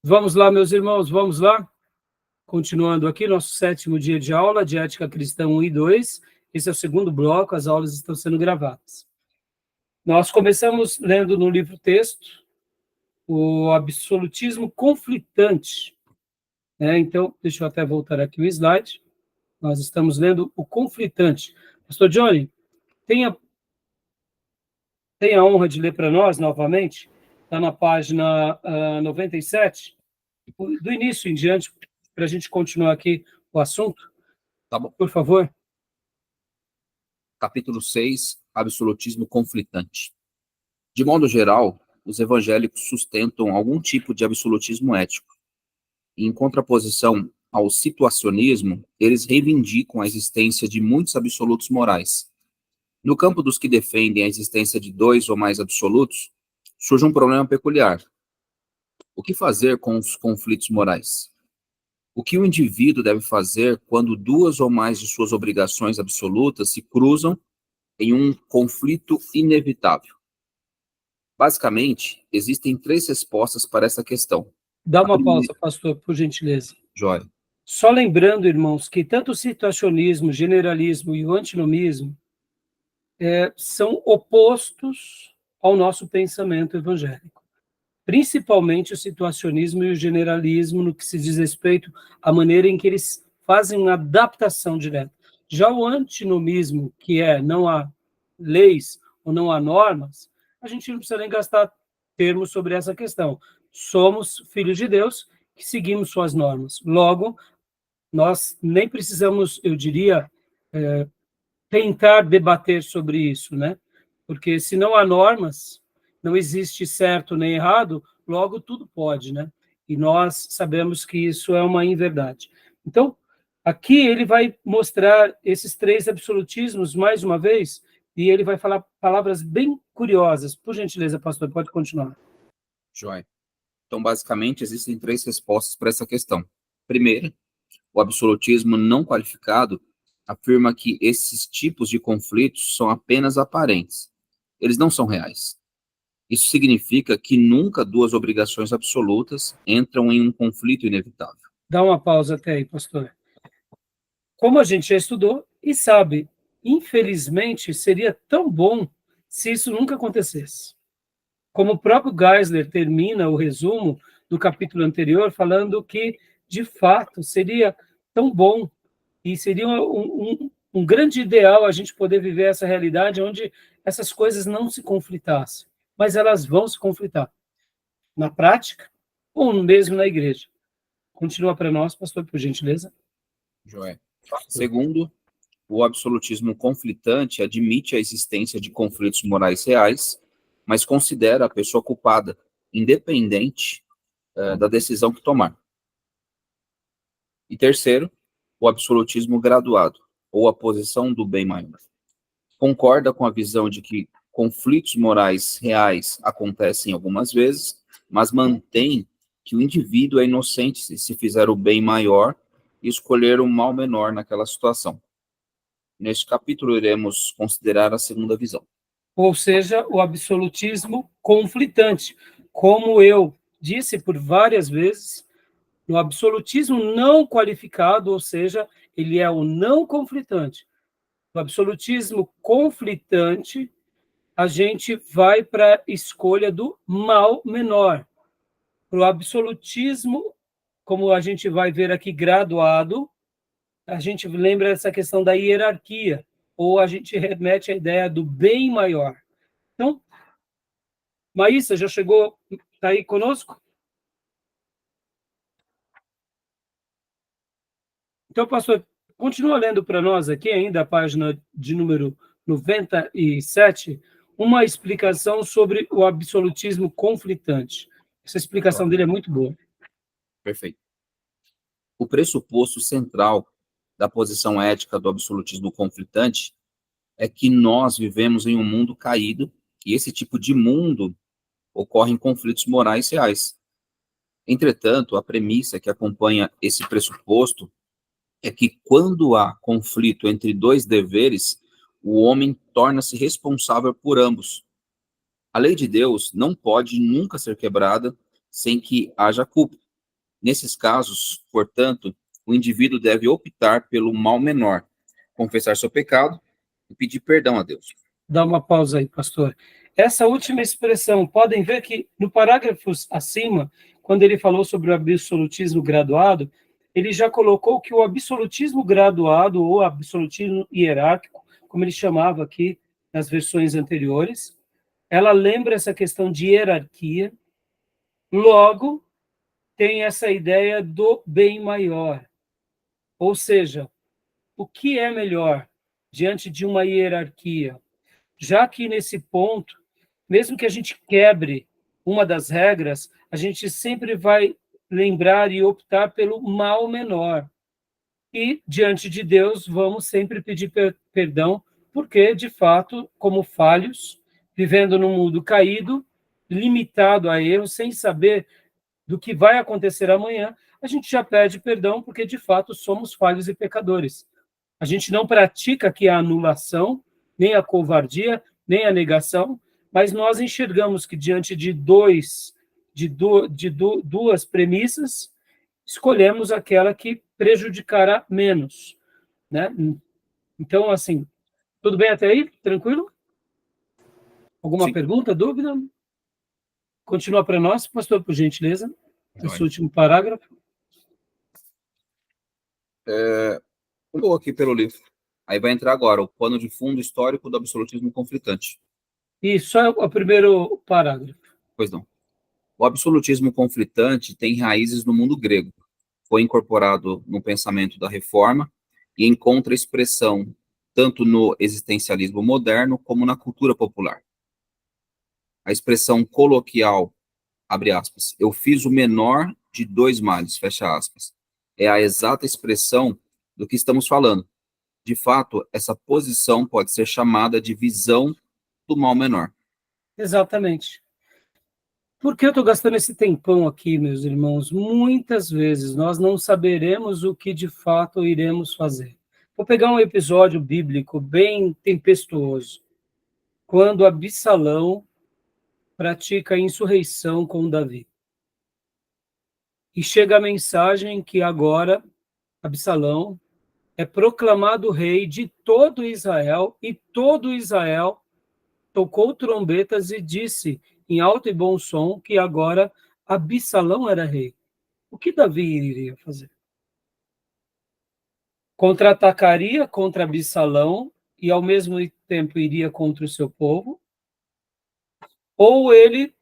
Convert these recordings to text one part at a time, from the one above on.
Vamos lá, meus irmãos, vamos lá? Continuando aqui, nosso 7º dia de aula de Ética Cristã 1 e 2. Esse é o segundo bloco, as aulas estão sendo gravadas. Nós começamos lendo no livro-texto o absolutismo conflitante. Então, deixa eu até voltar aqui o slide. Nós estamos lendo o conflitante. Pastor Johnny, tenha a honra de ler para nós novamente. Está na página 97. Do início em diante, para a gente continuar aqui o assunto. Tá bom. Por favor. Capítulo 6, absolutismo conflitante. De modo geral, os evangélicos sustentam algum tipo de absolutismo ético. E, em contraposição ao situacionismo, eles reivindicam a existência de muitos absolutos morais. No campo dos que defendem a existência de 2 ou mais absolutos, surge um problema peculiar. O que fazer com os conflitos morais? O que o indivíduo deve fazer quando 2 ou mais de suas obrigações absolutas se cruzam em um conflito inevitável? Basicamente, existem 3 respostas para essa questão. Dá uma pausa, pastor, por gentileza. Joia. Só lembrando, irmãos, que tanto o situacionismo, o generalismo e o antinomismo são opostos ao nosso pensamento evangélico. Principalmente o situacionismo e o generalismo no que se diz respeito à maneira em que eles fazem uma adaptação direta. Já o antinomismo, que não há leis ou não há normas, a gente não precisa nem gastar termos sobre essa questão. Somos filhos de Deus que seguimos suas normas. Logo, nós nem precisamos, eu diria, tentar debater sobre isso, né? Porque se não há normas, não existe certo nem errado, logo tudo pode, né? E nós sabemos que isso é uma inverdade. Então, aqui ele vai mostrar esses 3 absolutismos mais uma vez, e ele vai falar palavras bem curiosas. Por gentileza, pastor, pode continuar. Joia. Então, basicamente, existem 3 respostas para essa questão. Primeiro, o absolutismo não qualificado afirma que esses tipos de conflitos são apenas aparentes. Eles não são reais. Isso significa que nunca 2 obrigações absolutas entram em um conflito inevitável. Dá uma pausa até aí, pastor. Como a gente já estudou e sabe, infelizmente, seria tão bom se isso nunca acontecesse. Como o próprio Geisler termina o resumo do capítulo anterior, falando que, de fato, seria tão bom e seria um grande ideal a gente poder viver essa realidade onde essas coisas não se conflitassem, mas elas vão se conflitar, na prática ou mesmo na igreja. Continua para nós, pastor, por gentileza. Joia. Segundo, o absolutismo conflitante admite a existência de conflitos morais reais, mas considera a pessoa culpada, independente da decisão que tomar. E terceiro, o absolutismo graduado, ou a posição do bem maior. Concorda com a visão de que conflitos morais reais acontecem algumas vezes, mas mantém que o indivíduo é inocente se fizer o bem maior e escolher o mal menor naquela situação. Neste capítulo, iremos considerar a segunda visão. Ou seja, o absolutismo conflitante. Como eu disse por várias vezes, no absolutismo não qualificado, ou seja, ele é o não conflitante. No absolutismo conflitante, a gente vai para a escolha do mal menor. Para o absolutismo, como a gente vai ver aqui graduado, a gente lembra essa questão da hierarquia, ou a gente remete à ideia do bem maior. Então, Maísa, já chegou, está aí conosco? Então, pastor, continua lendo para nós aqui, ainda a página de número 97, uma explicação sobre o absolutismo conflitante. Essa explicação dele é muito boa. Perfeito. O pressuposto central da posição ética do absolutismo conflitante é que nós vivemos em um mundo caído e esse tipo de mundo ocorre em conflitos morais reais. Entretanto, a premissa que acompanha esse pressuposto é que quando há conflito entre 2 deveres, o homem torna-se responsável por ambos. A lei de Deus não pode nunca ser quebrada sem que haja culpa. Nesses casos, portanto, o indivíduo deve optar pelo mal menor, confessar seu pecado e pedir perdão a Deus. Dá uma pausa aí, pastor. Essa última expressão, podem ver que no parágrafo acima, quando ele falou sobre o absolutismo graduado, ele já colocou que o absolutismo graduado, ou absolutismo hierárquico, como ele chamava aqui nas versões anteriores, ela lembra essa questão de hierarquia, logo tem essa ideia do bem maior. Ou seja, o que é melhor diante de uma hierarquia? Já que nesse ponto, mesmo que a gente quebre uma das regras, a gente sempre vai lembrar e optar pelo mal menor. E, diante de Deus, vamos sempre pedir perdão, porque, de fato, como falhos, vivendo num mundo caído, limitado a erros, sem saber do que vai acontecer amanhã, a gente já pede perdão, porque, de fato, somos falhos e pecadores. A gente não pratica aqui a anulação, nem a covardia, nem a negação, mas nós enxergamos que, diante de duas premissas, escolhemos aquela que prejudicará menos, né? Então, assim, tudo bem até aí? Tranquilo? Alguma Sim. pergunta, dúvida? Continua para nós, pastor, por gentileza, esse último parágrafo. Vou aqui pelo livro. Aí vai entrar agora o pano de fundo histórico do absolutismo conflitante. Isso é o primeiro parágrafo. Pois não. O absolutismo conflitante tem raízes no mundo grego. Foi incorporado no pensamento da Reforma e encontra expressão tanto no existencialismo moderno como na cultura popular. A expressão coloquial, abre aspas, eu fiz o menor de dois males, fecha aspas, é a exata expressão do que estamos falando. De fato, essa posição pode ser chamada de visão do mal menor. Exatamente. Por que eu estou gastando esse tempão aqui, meus irmãos? Muitas vezes nós não saberemos o que de fato iremos fazer. Vou pegar um episódio bíblico bem tempestuoso, quando Absalão pratica a insurreição com Davi. E chega a mensagem que agora Absalão é proclamado rei de todo Israel, e todo Israel tocou trombetas e disse em alto e bom som que agora Absalão era rei. O que Davi iria fazer? Contra-atacaria contra Absalão e ao mesmo tempo iria contra o seu povo? Ou ele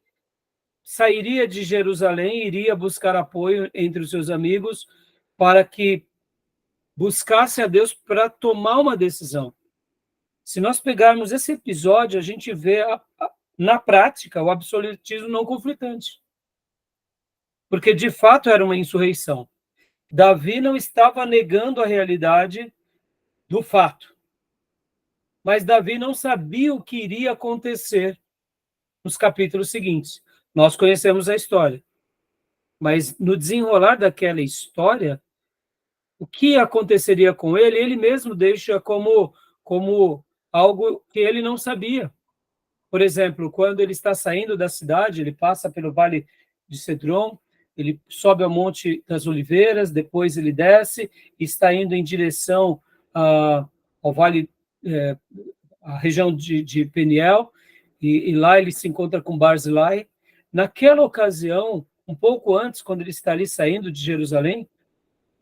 sairia de Jerusalém e iria buscar apoio entre os seus amigos para que buscasse a Deus para tomar uma decisão? Se nós pegarmos esse episódio, a gente vê na prática o absolutismo não conflitante. Porque, de fato, era uma insurreição. Davi não estava negando a realidade do fato. Mas Davi não sabia o que iria acontecer nos capítulos seguintes. Nós conhecemos a história. Mas no desenrolar daquela história, o que aconteceria com ele, ele mesmo deixa como algo que ele não sabia. Por exemplo, quando ele está saindo da cidade, ele passa pelo Vale de Cedron, ele sobe ao Monte das Oliveiras, depois ele desce e está indo em direção ao Vale, a região de Peniel, e lá ele se encontra com Barzilai. Naquela ocasião, um pouco antes, quando ele está ali saindo de Jerusalém,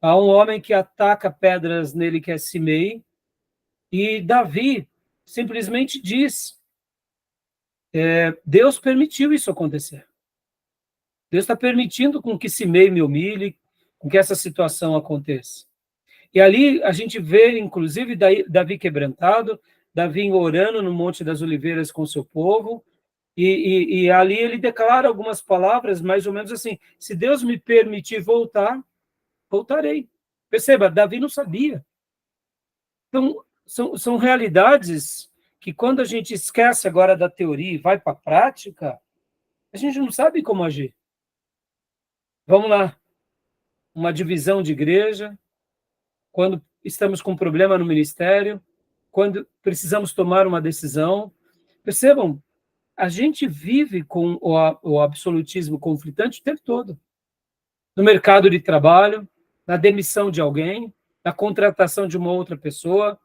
há um homem que ataca pedras nele, que é Simei, e Davi simplesmente diz: Deus permitiu isso acontecer. Deus está permitindo com que Simei me humilhe, com que essa situação aconteça. E ali a gente vê, inclusive, Davi quebrantado, Davi orando no Monte das Oliveiras com seu povo, e ali ele declara algumas palavras, mais ou menos assim: se Deus me permitir voltar, voltarei. Perceba, Davi não sabia. Então, são realidades que, quando a gente esquece agora da teoria e vai para a prática, a gente não sabe como agir. Vamos lá, uma divisão de igreja, quando estamos com um problema no ministério, quando precisamos tomar uma decisão. Percebam, a gente vive com o absolutismo conflitante o tempo todo. no mercado de trabalho, na demissão de alguém, na contratação de uma outra pessoa,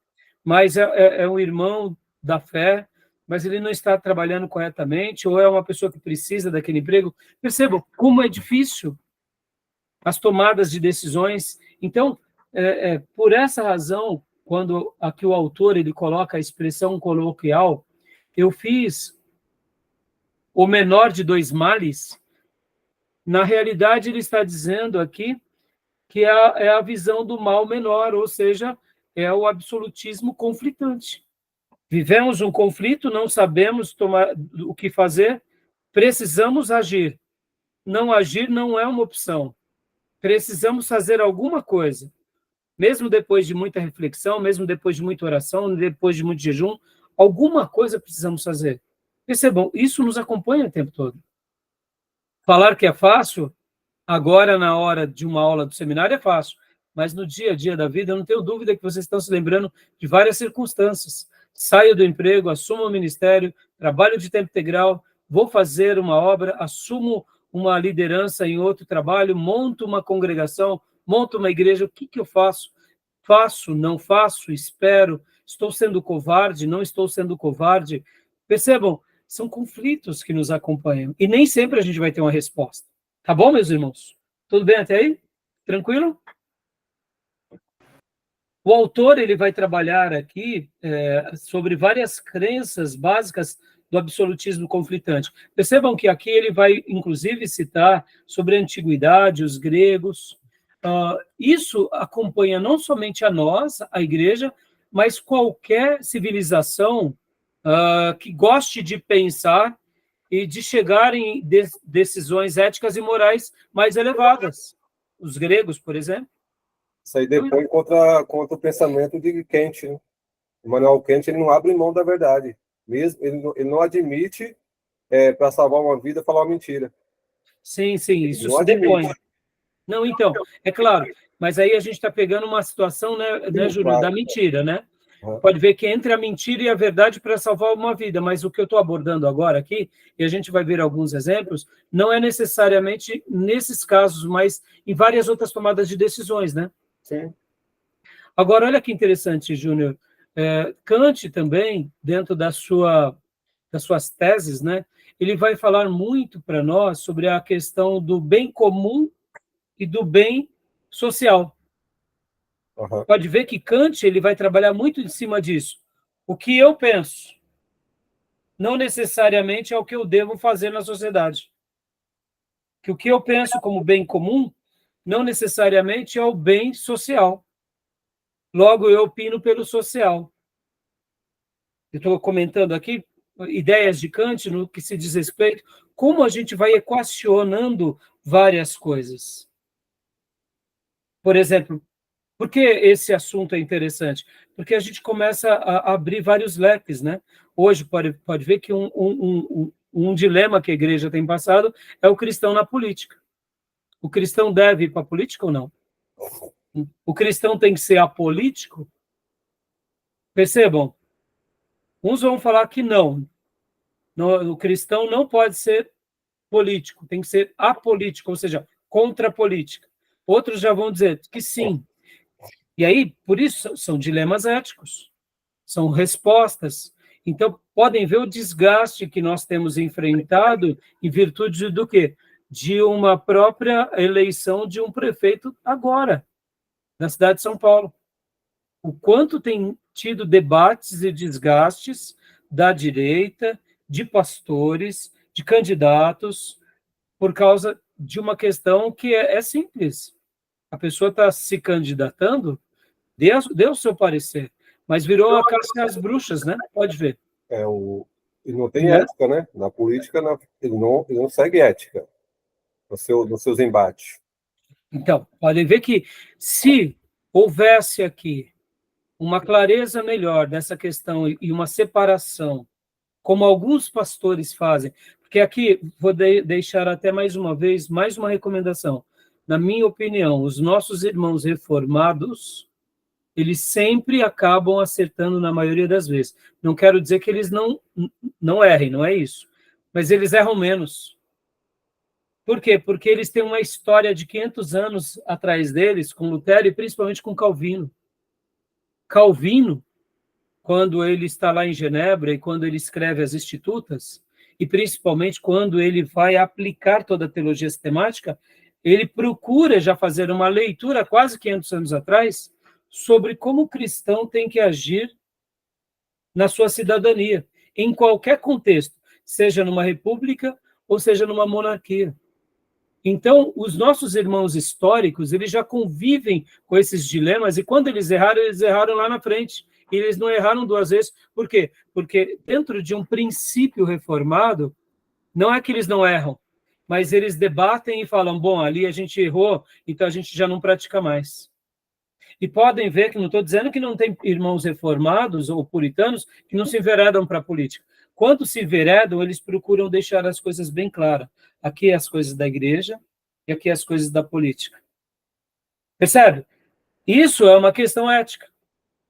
mas é um irmão da fé, mas ele não está trabalhando corretamente, ou é uma pessoa que precisa daquele emprego. Percebam como é difícil as tomadas de decisões. Então, por essa razão, quando aqui o autor ele coloca a expressão coloquial, eu fiz o menor de dois males, na realidade ele está dizendo aqui que é a visão do mal menor, ou seja, é o absolutismo conflitante. Vivemos um conflito, não sabemos o que fazer, precisamos agir. Não agir não é uma opção. Precisamos fazer alguma coisa. Mesmo depois de muita reflexão, mesmo depois de muita oração, depois de muito jejum, alguma coisa precisamos fazer. Percebam, isso nos acompanha o tempo todo. Falar que é fácil, agora na hora de uma aula do seminário é fácil, mas no dia a dia da vida, eu não tenho dúvida que vocês estão se lembrando de várias circunstâncias. Saio do emprego, assumo o ministério, trabalho de tempo integral, vou fazer uma obra, assumo uma liderança em outro trabalho, monto uma congregação, monto uma igreja, o que eu faço? Faço, não faço, espero, estou sendo covarde, não estou sendo covarde. Percebam, são conflitos que nos acompanham, e nem sempre a gente vai ter uma resposta. Tá bom, meus irmãos? Tudo bem até aí? Tranquilo? O autor ele vai trabalhar aqui sobre várias crenças básicas do absolutismo conflitante. Percebam que aqui ele vai, inclusive, citar sobre a antiguidade, os gregos. Isso acompanha não somente a nós, a igreja, mas qualquer civilização que goste de pensar e de chegar em decisões éticas e morais mais elevadas. Os gregos, por exemplo. Isso aí depois contra o pensamento de Kant, né? Immanuel Kant, ele não abre mão da verdade. Mesmo, ele não admite, para salvar uma vida, falar uma mentira. Sim, isso se depõe. Não, então, é claro, mas aí a gente está pegando uma situação, né, Júlio, da mentira, né? Pode ver que entre a mentira e a verdade para salvar uma vida, mas o que eu estou abordando agora aqui, e a gente vai ver alguns exemplos, não é necessariamente nesses casos, mas em várias outras tomadas de decisões, né? Sim. Agora, olha que interessante, Júnior. Kant também, dentro das suas teses, né, ele vai falar muito para nós sobre a questão do bem comum e do bem social. Uhum. Pode ver que Kant ele vai trabalhar muito em cima disso. O que eu penso não necessariamente é o que eu devo fazer na sociedade. Que o que eu penso como bem comum não necessariamente é o bem social. Logo, eu opino pelo social. Eu estou comentando aqui ideias de Kant no que se diz respeito, como a gente vai equacionando várias coisas. Por exemplo, por que esse assunto é interessante? Porque a gente começa a abrir vários leques, né? Hoje, pode ver que um dilema que a igreja tem passado é o cristão na política. O cristão deve ir para a política ou não? O cristão tem que ser apolítico? Percebam, uns vão falar que não. O cristão não pode ser político, tem que ser apolítico, ou seja, contra a política. Outros já vão dizer que sim. E aí, por isso, são dilemas éticos, são respostas. Então, podem ver o desgaste que nós temos enfrentado em virtude do quê? De uma própria eleição de um prefeito agora, na cidade de São Paulo. O quanto tem tido debates e desgastes da direita, de pastores, de candidatos, por causa de uma questão que é simples. A pessoa está se candidatando, dê o seu parecer, mas virou a caça às bruxas, né? Pode ver. Ele não tem ética, né? Na política, ele não segue ética nos seus embates. Então, podem ver que se houvesse aqui uma clareza melhor dessa questão e uma separação, como alguns pastores fazem, porque aqui vou deixar até mais uma vez, mais uma recomendação. Na minha opinião, os nossos irmãos reformados, eles sempre acabam acertando na maioria das vezes. Não quero dizer que eles não errem, não é isso. Mas eles erram menos. Por quê? Porque eles têm uma história de 500 anos atrás deles, com Lutero e principalmente com Calvino. Calvino, quando ele está lá em Genebra e quando ele escreve as Institutas, e principalmente quando ele vai aplicar toda a teologia sistemática, ele procura já fazer uma leitura, quase 500 anos atrás, sobre como o cristão tem que agir na sua cidadania, em qualquer contexto, seja numa república ou seja numa monarquia. Então, os nossos irmãos históricos, eles já convivem com esses dilemas, e quando eles erraram lá na frente. E eles não erraram duas vezes. Por quê? Porque dentro de um princípio reformado, não é que eles não erram, mas eles debatem e falam, bom, ali a gente errou, então a gente já não pratica mais. E podem ver que não estou dizendo que não tem irmãos reformados ou puritanos que não se enveredam para a política. Quando se enveredam, eles procuram deixar as coisas bem claras. Aqui é as coisas da igreja e aqui é as coisas da política. Percebe? Isso é uma questão ética.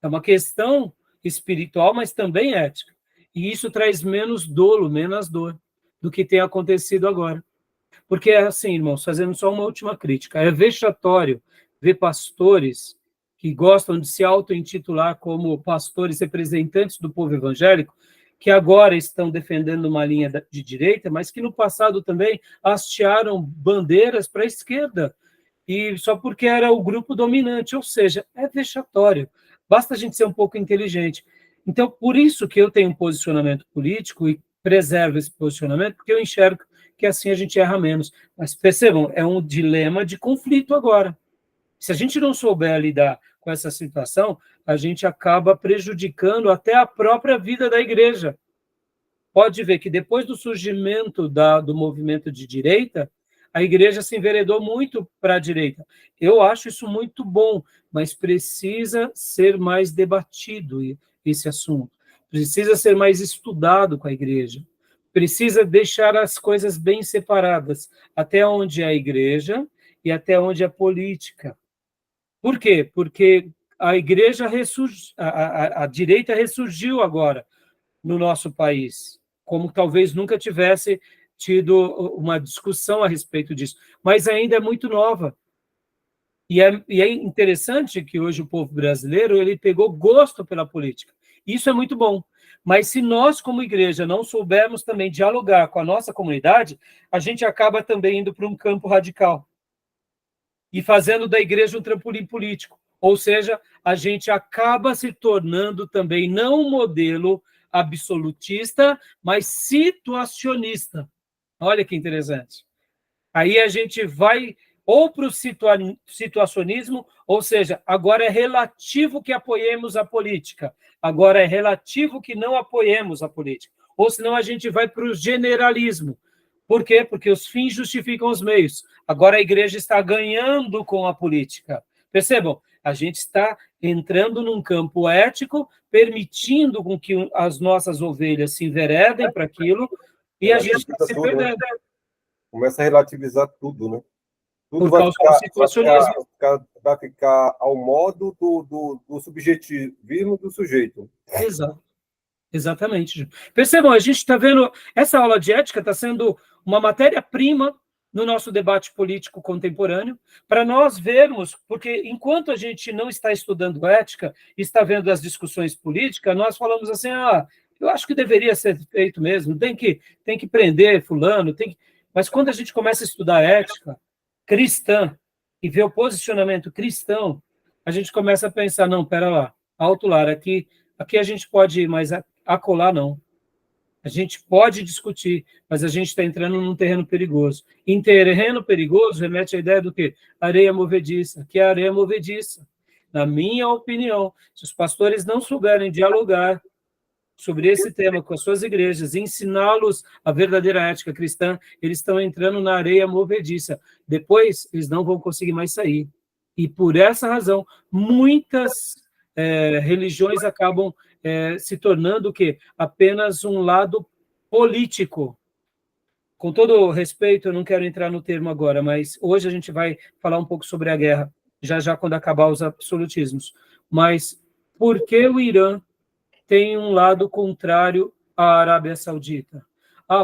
É uma questão espiritual, mas também ética. E isso traz menos dolo, menos dor do que tem acontecido agora. Porque é assim, irmãos, fazendo só uma última crítica, é vexatório ver pastores que gostam de se auto-intitular como pastores representantes do povo evangélico, que agora estão defendendo uma linha de direita, mas que no passado também hastearam bandeiras para a esquerda, e só porque era o grupo dominante, ou seja, é vexatório. Basta a gente ser um pouco inteligente. Então, por isso que eu tenho um posicionamento político e preservo esse posicionamento, porque eu enxergo que assim a gente erra menos. Mas percebam, é um dilema de conflito agora. Se a gente não souber lidar com essa situação, a gente acaba prejudicando até a própria vida da igreja. Pode ver que depois do surgimento do movimento de direita, a igreja se enveredou muito para a direita. Eu acho isso muito bom, mas precisa ser mais debatido esse assunto. Precisa ser mais estudado com a igreja. Precisa deixar as coisas bem separadas, até onde é a igreja e até onde é a política. Por quê? Porque a igreja a direita ressurgiu agora no nosso país, como talvez nunca tivesse tido uma discussão a respeito disso, mas ainda é muito nova. E é interessante que hoje o povo brasileiro ele pegou gosto pela política. Isso é muito bom. Mas se nós, como igreja, não soubermos também dialogar com a nossa comunidade, a gente acaba também indo para um campo radical e fazendo da igreja um trampolim político. Ou seja, a gente acaba se tornando também não um modelo absolutista, mas situacionista. Olha que interessante. Aí a gente vai ou para o situacionismo, ou seja, agora é relativo que apoiemos a política, agora é relativo que não apoiemos a política. Ou senão a gente vai para o generalismo. Por quê? Porque os fins justificam os meios. Agora a igreja está ganhando com a política. Percebam, a gente está entrando num campo ético, permitindo com que as nossas ovelhas se enveredem para aquilo, e a gente está se perdendo. Começa a relativizar tudo, né? Tudo Por causa do situacionismo. Vai ficar ao modo do subjetivismo do sujeito. Exato. Exatamente. Percebam, a gente está vendo, essa aula de ética está sendo uma matéria-prima no nosso debate político contemporâneo, para nós vermos, porque enquanto a gente não está estudando ética, está vendo as discussões políticas, nós falamos assim, eu acho que deveria ser feito mesmo, tem que prender fulano, mas quando a gente começa a estudar ética cristã e ver o posicionamento cristão, a gente começa a pensar, não, pera lá, alto lá, aqui a gente pode ir, mas acolá não. A gente pode discutir, mas a gente está entrando num terreno perigoso. Em terreno perigoso, remete à ideia do quê? Areia movediça. Que é areia movediça. Na minha opinião, se os pastores não souberem dialogar sobre esse tema com as suas igrejas, ensiná-los a verdadeira ética cristã, eles estão entrando na areia movediça. Depois, eles não vão conseguir mais sair. E por essa razão, muitas religiões acabam se tornando o quê? Apenas um lado político. Com todo respeito, eu não quero entrar no termo agora, mas hoje a gente vai falar um pouco sobre a guerra, já quando acabar os absolutismos. Mas por que o Irã tem um lado contrário à Arábia Saudita?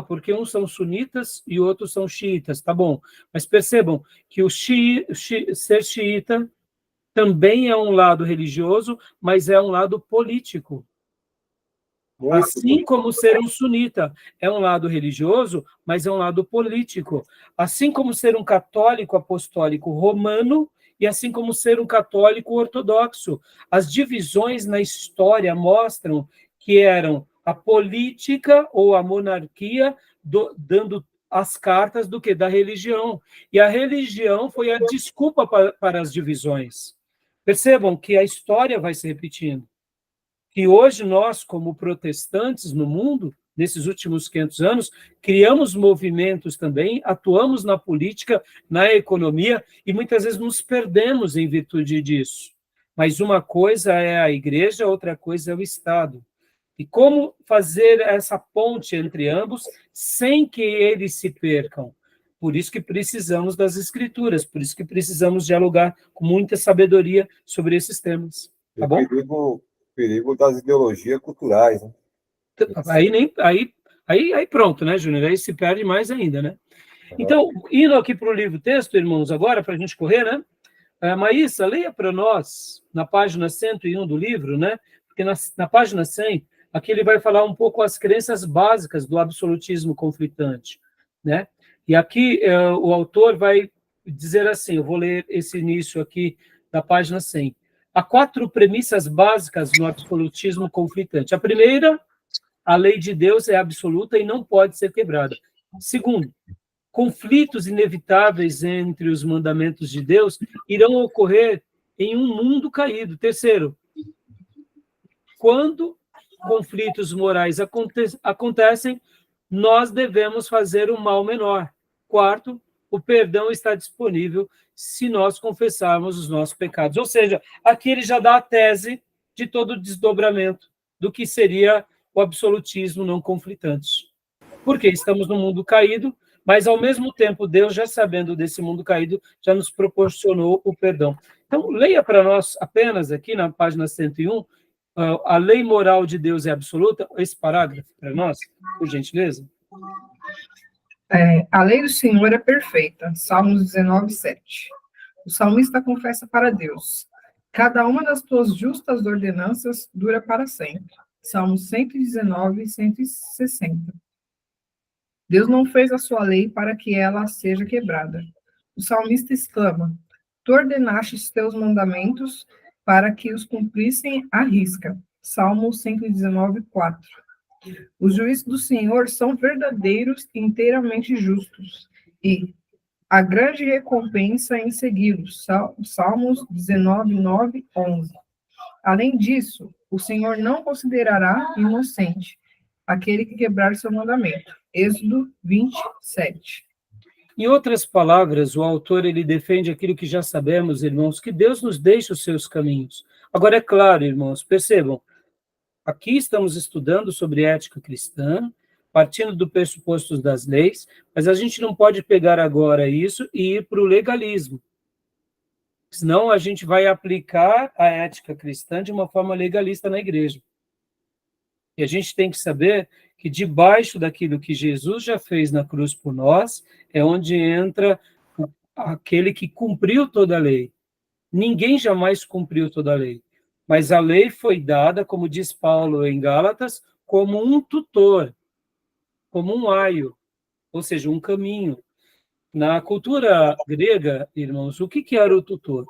porque uns são sunitas e outros são xiitas, tá bom. Mas percebam que ser xiita também é um lado religioso, mas é um lado político. Assim como ser um sunita é um lado religioso, mas é um lado político. Assim como ser um católico apostólico romano e assim como ser um católico ortodoxo. As divisões na história mostram que eram a política ou a monarquia dando as cartas do que da religião. E a religião foi a desculpa para as divisões. Percebam que a história vai se repetindo. Que hoje nós, como protestantes no mundo, nesses últimos 500 anos, criamos movimentos também, atuamos na política, na economia, e muitas vezes nos perdemos em virtude disso. Mas uma coisa é a igreja, outra coisa é o Estado. E como fazer essa ponte entre ambos sem que eles se percam? Por isso que precisamos das escrituras, por isso que precisamos dialogar com muita sabedoria sobre esses temas. Tá bom? Perigo das ideologias culturais, né? Aí pronto, né, Júnior? Aí se perde mais ainda, né? Então, indo aqui para o livro-texto, irmãos, agora, para a gente correr, né? Maísa, leia para nós, na página 101 do livro, né? Porque na página 100, aqui ele vai falar um pouco as crenças básicas do absolutismo conflitante, né? E aqui o autor vai dizer assim, eu vou ler esse início aqui da página 100. Há 4 premissas básicas no absolutismo conflitante. A primeira, a lei de Deus é absoluta e não pode ser quebrada. Segundo, conflitos inevitáveis entre os mandamentos de Deus irão ocorrer em um mundo caído. Terceiro, quando conflitos morais acontecem, nós devemos fazer o mal menor. Quarto, o perdão está disponível se nós confessarmos os nossos pecados. Ou seja, aqui ele já dá a tese de todo o desdobramento do que seria o absolutismo não conflitante. Porque estamos num mundo caído, mas, ao mesmo tempo, Deus, já sabendo desse mundo caído, já nos proporcionou o perdão. Então, leia para nós apenas aqui na página 101, a lei moral de Deus é absoluta, esse parágrafo para nós, por gentileza. A lei do Senhor é perfeita, Salmos 19, 7. O salmista confessa para Deus: cada uma das tuas justas ordenanças dura para sempre. Salmos 119 e 160. Deus não fez a sua lei para que ela seja quebrada. O salmista exclama: tu ordenaste os teus mandamentos para que os cumprissem à risca. Salmos 119, 4. Os juízos do Senhor são verdadeiros e inteiramente justos, e a grande recompensa em segui-los. Salmos 19, 9, 11. Além disso, o Senhor não considerará inocente aquele que quebrar seu mandamento. Êxodo 27. Em outras palavras, o autor ele defende aquilo que já sabemos, irmãos, que Deus nos deixa os seus caminhos. Agora, é claro, irmãos, percebam, aqui estamos estudando sobre ética cristã, partindo do pressuposto das leis, mas a gente não pode pegar agora isso e ir para o legalismo. Senão a gente vai aplicar a ética cristã de uma forma legalista na igreja. E a gente tem que saber que debaixo daquilo que Jesus já fez na cruz por nós, é onde entra aquele que cumpriu toda a lei. Ninguém jamais cumpriu toda a lei. Mas a lei foi dada, como diz Paulo em Gálatas, como um tutor, como um aio, ou seja, um caminho. Na cultura grega, irmãos, o que era o tutor?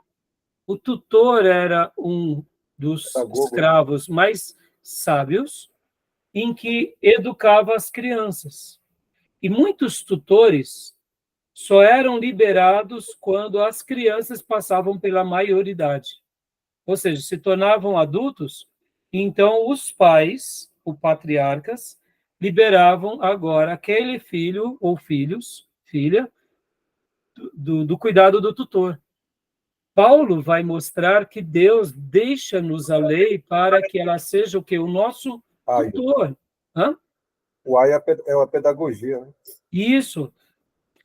O tutor era um dos escravos mais sábios, em que educava as crianças. E muitos tutores só eram liberados quando as crianças passavam pela maioridade. Ou seja, se tornavam adultos, então os pais, os patriarcas, liberavam agora aquele filho ou filha, do cuidado do tutor. Paulo vai mostrar que Deus deixa-nos a lei para que ela seja o quê? O nosso tutor. Hã? O AI é uma pedagogia, né? Isso.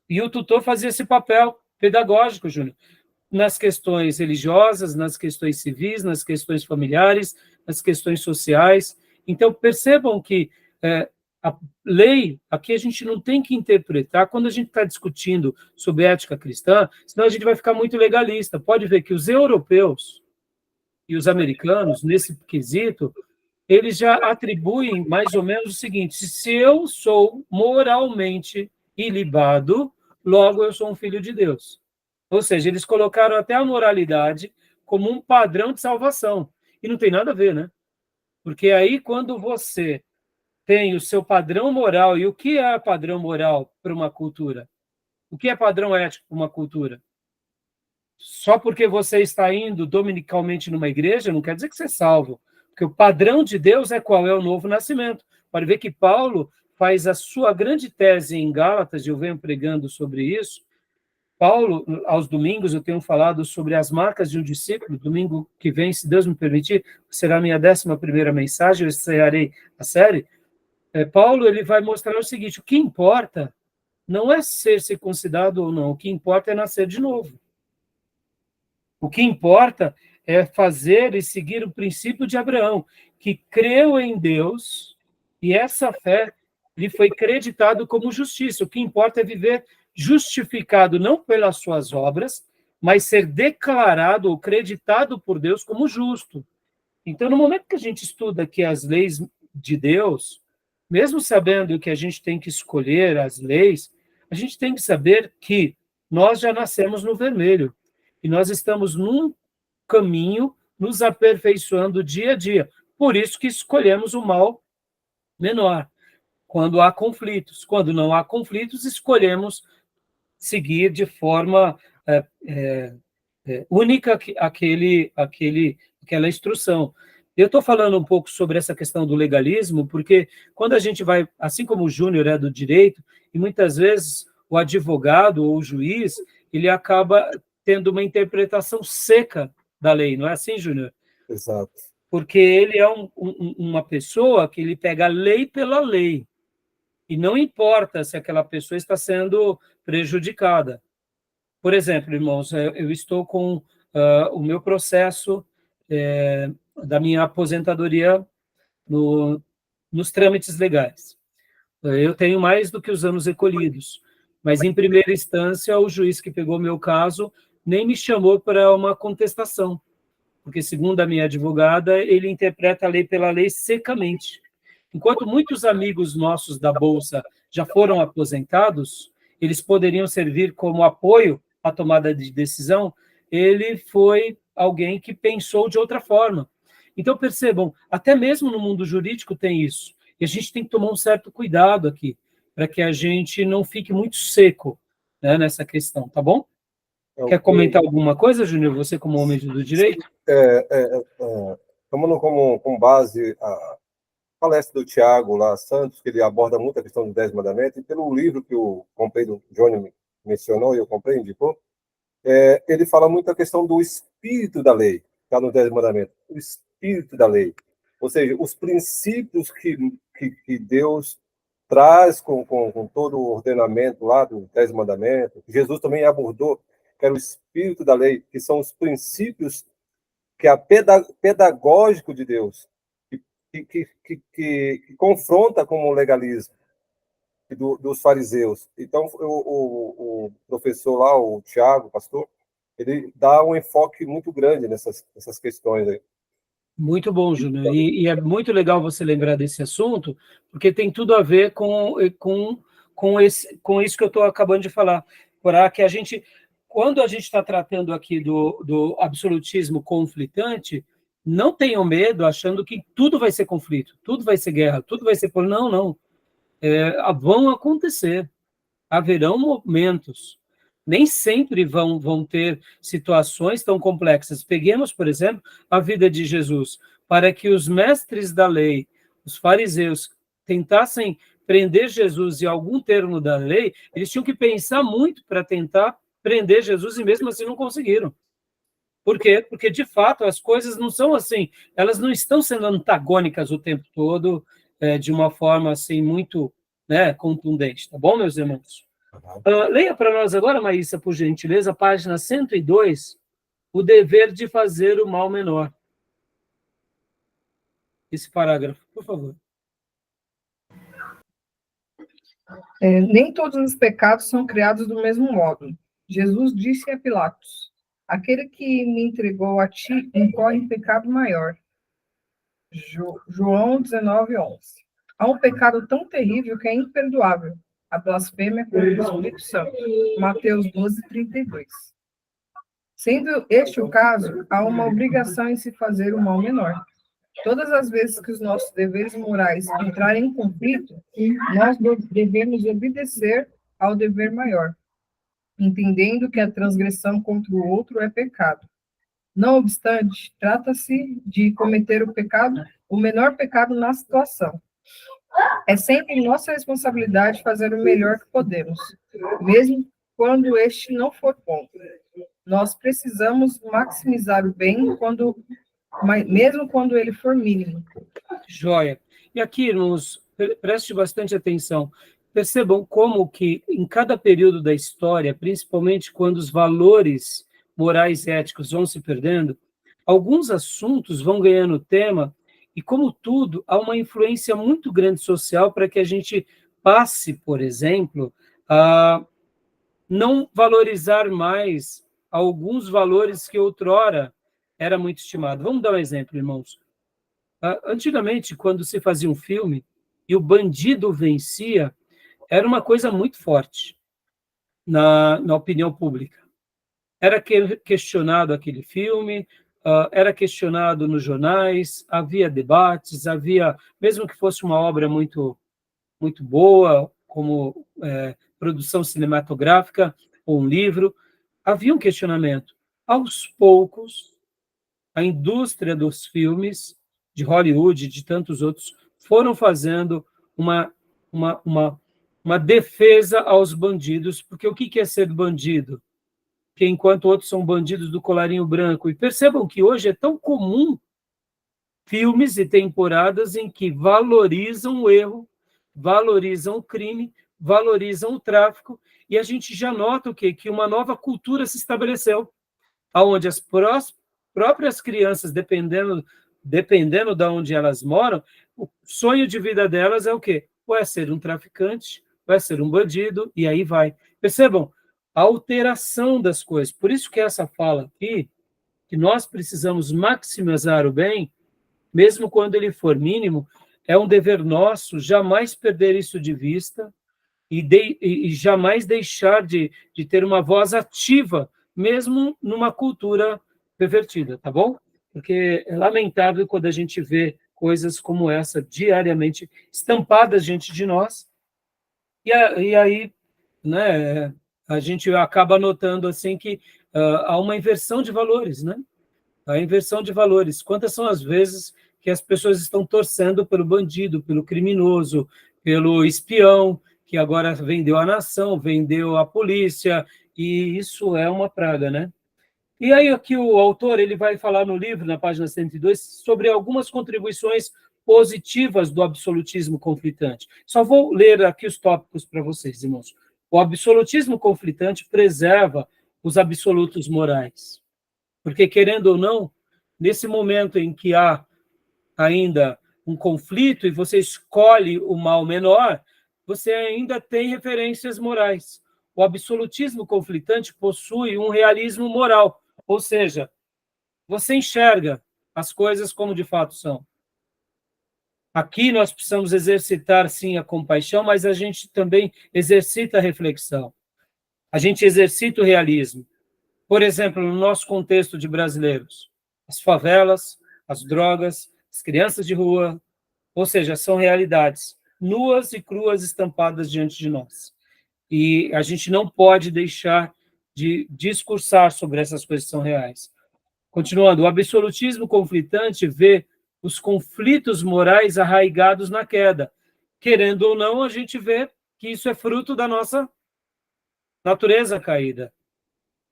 E o tutor fazia esse papel pedagógico, Júnior, nas questões religiosas, nas questões civis, nas questões familiares, nas questões sociais. Então, percebam que A lei, aqui a gente não tem que interpretar, quando a gente está discutindo sobre ética cristã, senão a gente vai ficar muito legalista. Pode ver que os europeus e os americanos, nesse quesito, eles já atribuem mais ou menos o seguinte: se eu sou moralmente ilibado, logo eu sou um filho de Deus. Ou seja, eles colocaram até a moralidade como um padrão de salvação. E não tem nada a ver, né? Porque aí, quando você tem o seu padrão moral, e o que é padrão moral para uma cultura? O que é padrão ético para uma cultura? Só porque você está indo dominicalmente numa igreja, não quer dizer que você é salvo. Porque o padrão de Deus é qual? É o novo nascimento. Pode ver que Paulo faz a sua grande tese em Gálatas, e eu venho pregando sobre isso. Paulo, aos domingos, eu tenho falado sobre as marcas de um discípulo. Domingo que vem, se Deus me permitir, será a minha 11ª mensagem, eu encerrarei a série. Paulo, ele vai mostrar o seguinte: o que importa não é ser circuncidado ou não, o que importa é nascer de novo. O que importa é fazer e seguir o princípio de Abraão, que creu em Deus, e essa fé lhe foi creditado como justiça. O que importa é viver justificado não pelas suas obras, mas ser declarado ou creditado por Deus como justo. Então, no momento que a gente estuda aqui as leis de Deus, mesmo sabendo que a gente tem que escolher as leis, a gente tem que saber que nós já nascemos no vermelho. E nós estamos num caminho nos aperfeiçoando dia a dia. Por isso que escolhemos o mal menor, quando há conflitos. Quando não há conflitos, escolhemos seguir de forma única aquela instrução. Eu estou falando um pouco sobre essa questão do legalismo, porque quando a gente vai, assim como o Júnior é do direito, e muitas vezes o advogado ou o juiz, ele acaba tendo uma interpretação seca da lei, não é assim, Júnior? Exato. Porque ele é uma pessoa que ele pega a lei pela lei, e não importa se aquela pessoa está sendo prejudicada. Por exemplo, irmãos, eu estou com o meu processo da minha aposentadoria nos trâmites legais. Eu tenho mais do que os anos recolhidos, mas, em primeira instância, o juiz que pegou meu caso nem me chamou para uma contestação, porque, segundo a minha advogada, ele interpreta a lei pela lei secamente. Enquanto muitos amigos nossos da Bolsa já foram aposentados, eles poderiam servir como apoio à tomada de decisão, ele foi alguém que pensou de outra forma. Então, percebam, até mesmo no mundo jurídico tem isso. E a gente tem que tomar um certo cuidado aqui, para que a gente não fique muito seco, né, nessa questão, tá bom? Quer comentar alguma coisa, Júnior, você como homem do direito? Tomando como base a palestra do Tiago lá, Santos, que ele aborda muito a questão dos 10 mandamentos, e pelo livro que eu comprei, do Johnny mencionou, e eu comprei, indicou, ele fala muito a questão do espírito da lei, está nos 10 mandamentos, o espírito da lei, ou seja, os princípios que Deus traz com todo o ordenamento lá dos 10 mandamentos. Jesus também abordou, que era o espírito da lei, que são os princípios que é pedagógico de Deus, que confronta com o legalismo dos fariseus. Então, o professor lá, o Tiago, o pastor, ele dá um enfoque muito grande nessas questões aí. Muito bom, Júnior. E é muito legal você lembrar desse assunto, porque tem tudo a ver com isso que eu estou acabando de falar. Para que a gente, quando a gente está tratando aqui do absolutismo conflitante, não tenham medo achando que tudo vai ser conflito, tudo vai ser guerra, tudo vai ser... Não, não. Vão acontecer. Haverão momentos. Nem sempre vão ter situações tão complexas. Peguemos, por exemplo, a vida de Jesus. Para que os mestres da lei, os fariseus, tentassem prender Jesus em algum termo da lei, eles tinham que pensar muito para tentar prender Jesus e mesmo assim não conseguiram. Por quê? Porque, de fato, as coisas não são assim. Elas não estão sendo antagônicas o tempo todo, de uma forma assim muito, né, contundente. Tá bom, meus irmãos? Leia para nós agora, Maísa, por gentileza, página 102, o dever de fazer o mal menor. Esse parágrafo, por favor. Nem todos os pecados são criados do mesmo modo. Jesus disse a Pilatos: aquele que me entregou a ti incorre em pecado maior. João 19:11. Há um pecado tão terrível que é imperdoável: a blasfêmia contra o Espírito Santo. Mateus 12:32. Sendo este o caso, há uma obrigação em se fazer o mal menor. Todas as vezes que os nossos deveres morais entrarem em conflito, nós devemos obedecer ao dever maior, entendendo que a transgressão contra o outro é pecado. Não obstante, trata-se de cometer o menor pecado na situação. É sempre nossa responsabilidade fazer o melhor que podemos, mesmo quando este não for bom. Nós precisamos maximizar o bem mesmo quando ele for mínimo. Joia. E aqui, irmãos, preste bastante atenção. Percebam como que em cada período da história, principalmente quando os valores morais e éticos vão se perdendo, alguns assuntos vão ganhando tema e, como tudo, há uma influência muito grande social para que a gente passe, por exemplo, a não valorizar mais alguns valores que outrora era muito estimado. Vamos dar um exemplo, irmãos. Antigamente, quando se fazia um filme e o bandido vencia, era uma coisa muito forte na opinião pública. Era questionado aquele filme, era questionado nos jornais, havia debates, mesmo que fosse uma obra muito, muito boa, como produção cinematográfica ou um livro, havia um questionamento. Aos poucos, a indústria dos filmes, de Hollywood e de tantos outros, foram fazendo uma defesa aos bandidos, porque o que é ser bandido? Que enquanto outros são bandidos do colarinho branco. E percebam que hoje é tão comum filmes e temporadas em que valorizam o erro, valorizam o crime, valorizam o tráfico, e a gente já nota o quê? Que uma nova cultura se estabeleceu, onde as próprias crianças, dependendo de onde elas moram, o sonho de vida delas é o quê? Ou é ser um traficante, ou é ser um bandido, e aí vai. Percebam a alteração das coisas. Por isso que essa fala aqui, que nós precisamos maximizar o bem, mesmo quando ele for mínimo, é um dever nosso jamais perder isso de vista e jamais deixar de ter uma voz ativa, mesmo numa cultura pervertida, tá bom? Porque é lamentável quando a gente vê coisas como essa diariamente estampadas diante de nós, e aí, né, a gente acaba notando assim que há uma inversão de valores, né? A inversão de valores. Quantas são as vezes que as pessoas estão torcendo pelo bandido, pelo criminoso, pelo espião, que agora vendeu a nação, vendeu a polícia, e isso é uma praga, né? E aí aqui o autor ele vai falar no livro, na página 102, sobre algumas contribuições positivas do absolutismo conflitante. Só vou ler aqui os tópicos para vocês, irmãos. O absolutismo conflitante preserva os absolutos morais. Porque, querendo ou não, nesse momento em que há ainda um conflito e você escolhe o mal menor, você ainda tem referências morais. O absolutismo conflitante possui um realismo moral, ou seja, você enxerga as coisas como de fato são. Aqui nós precisamos exercitar, sim, a compaixão, mas a gente também exercita a reflexão. A gente exercita o realismo. Por exemplo, no nosso contexto de brasileiros, as favelas, as drogas, as crianças de rua, ou seja, são realidades nuas e cruas estampadas diante de nós. E a gente não pode deixar de discursar sobre essas coisas que são reais. Continuando, o absolutismo conflitante vê os conflitos morais arraigados na queda. Querendo ou não, a gente vê que isso é fruto da nossa natureza caída.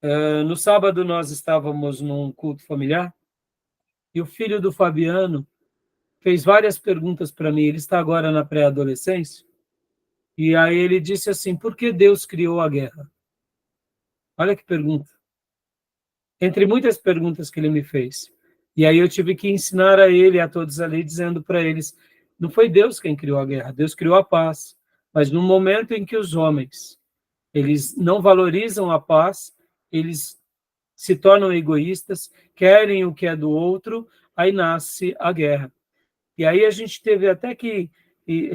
No sábado nós estávamos num culto familiar e o filho do Fabiano fez várias perguntas para mim. Ele está agora na pré-adolescência e aí ele disse assim: por que Deus criou a guerra? Olha que pergunta. Entre muitas perguntas que ele me fez. E aí eu tive que ensinar a ele e a todos ali, dizendo para eles: não foi Deus quem criou a guerra, Deus criou a paz. Mas no momento em que os homens, eles não valorizam a paz, eles se tornam egoístas, querem o que é do outro, aí nasce a guerra. E aí a gente teve até que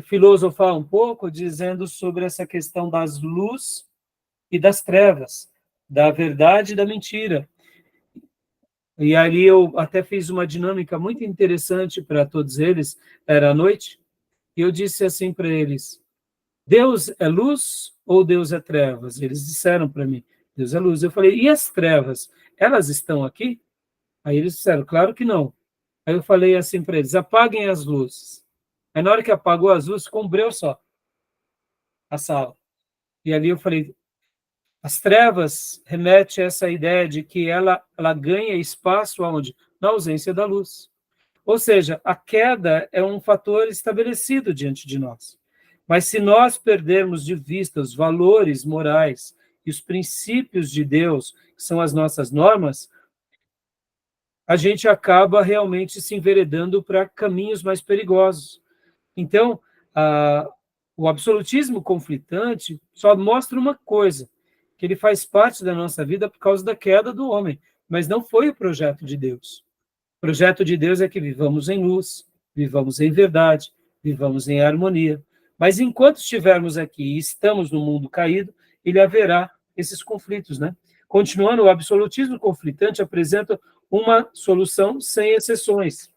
filosofar um pouco, dizendo sobre essa questão das luz e das trevas, da verdade e da mentira. E ali eu até fiz uma dinâmica muito interessante para todos eles, era à noite, e eu disse assim para eles: Deus é luz ou Deus é trevas? Eles disseram para mim: Deus é luz. Eu falei: e as trevas? Elas estão aqui? Aí eles disseram: claro que não. Aí eu falei assim para eles: apaguem as luzes. Aí na hora que apagou as luzes, ficou um breu só a sala. E ali eu falei: as trevas remete a essa ideia de que ela ganha espaço aonde? Na ausência da luz. Ou seja, a queda é um fator estabelecido diante de nós. Mas se nós perdermos de vista os valores morais e os princípios de Deus, que são as nossas normas, a gente acaba realmente se enveredando para caminhos mais perigosos. Então, o absolutismo conflitante só mostra uma coisa, que ele faz parte da nossa vida por causa da queda do homem, mas não foi o projeto de Deus. O projeto de Deus é que vivamos em luz, vivamos em verdade, vivamos em harmonia. Mas enquanto estivermos aqui e estamos no mundo caído, ele haverá esses conflitos, né? Continuando, o absolutismo conflitante apresenta uma solução sem exceções.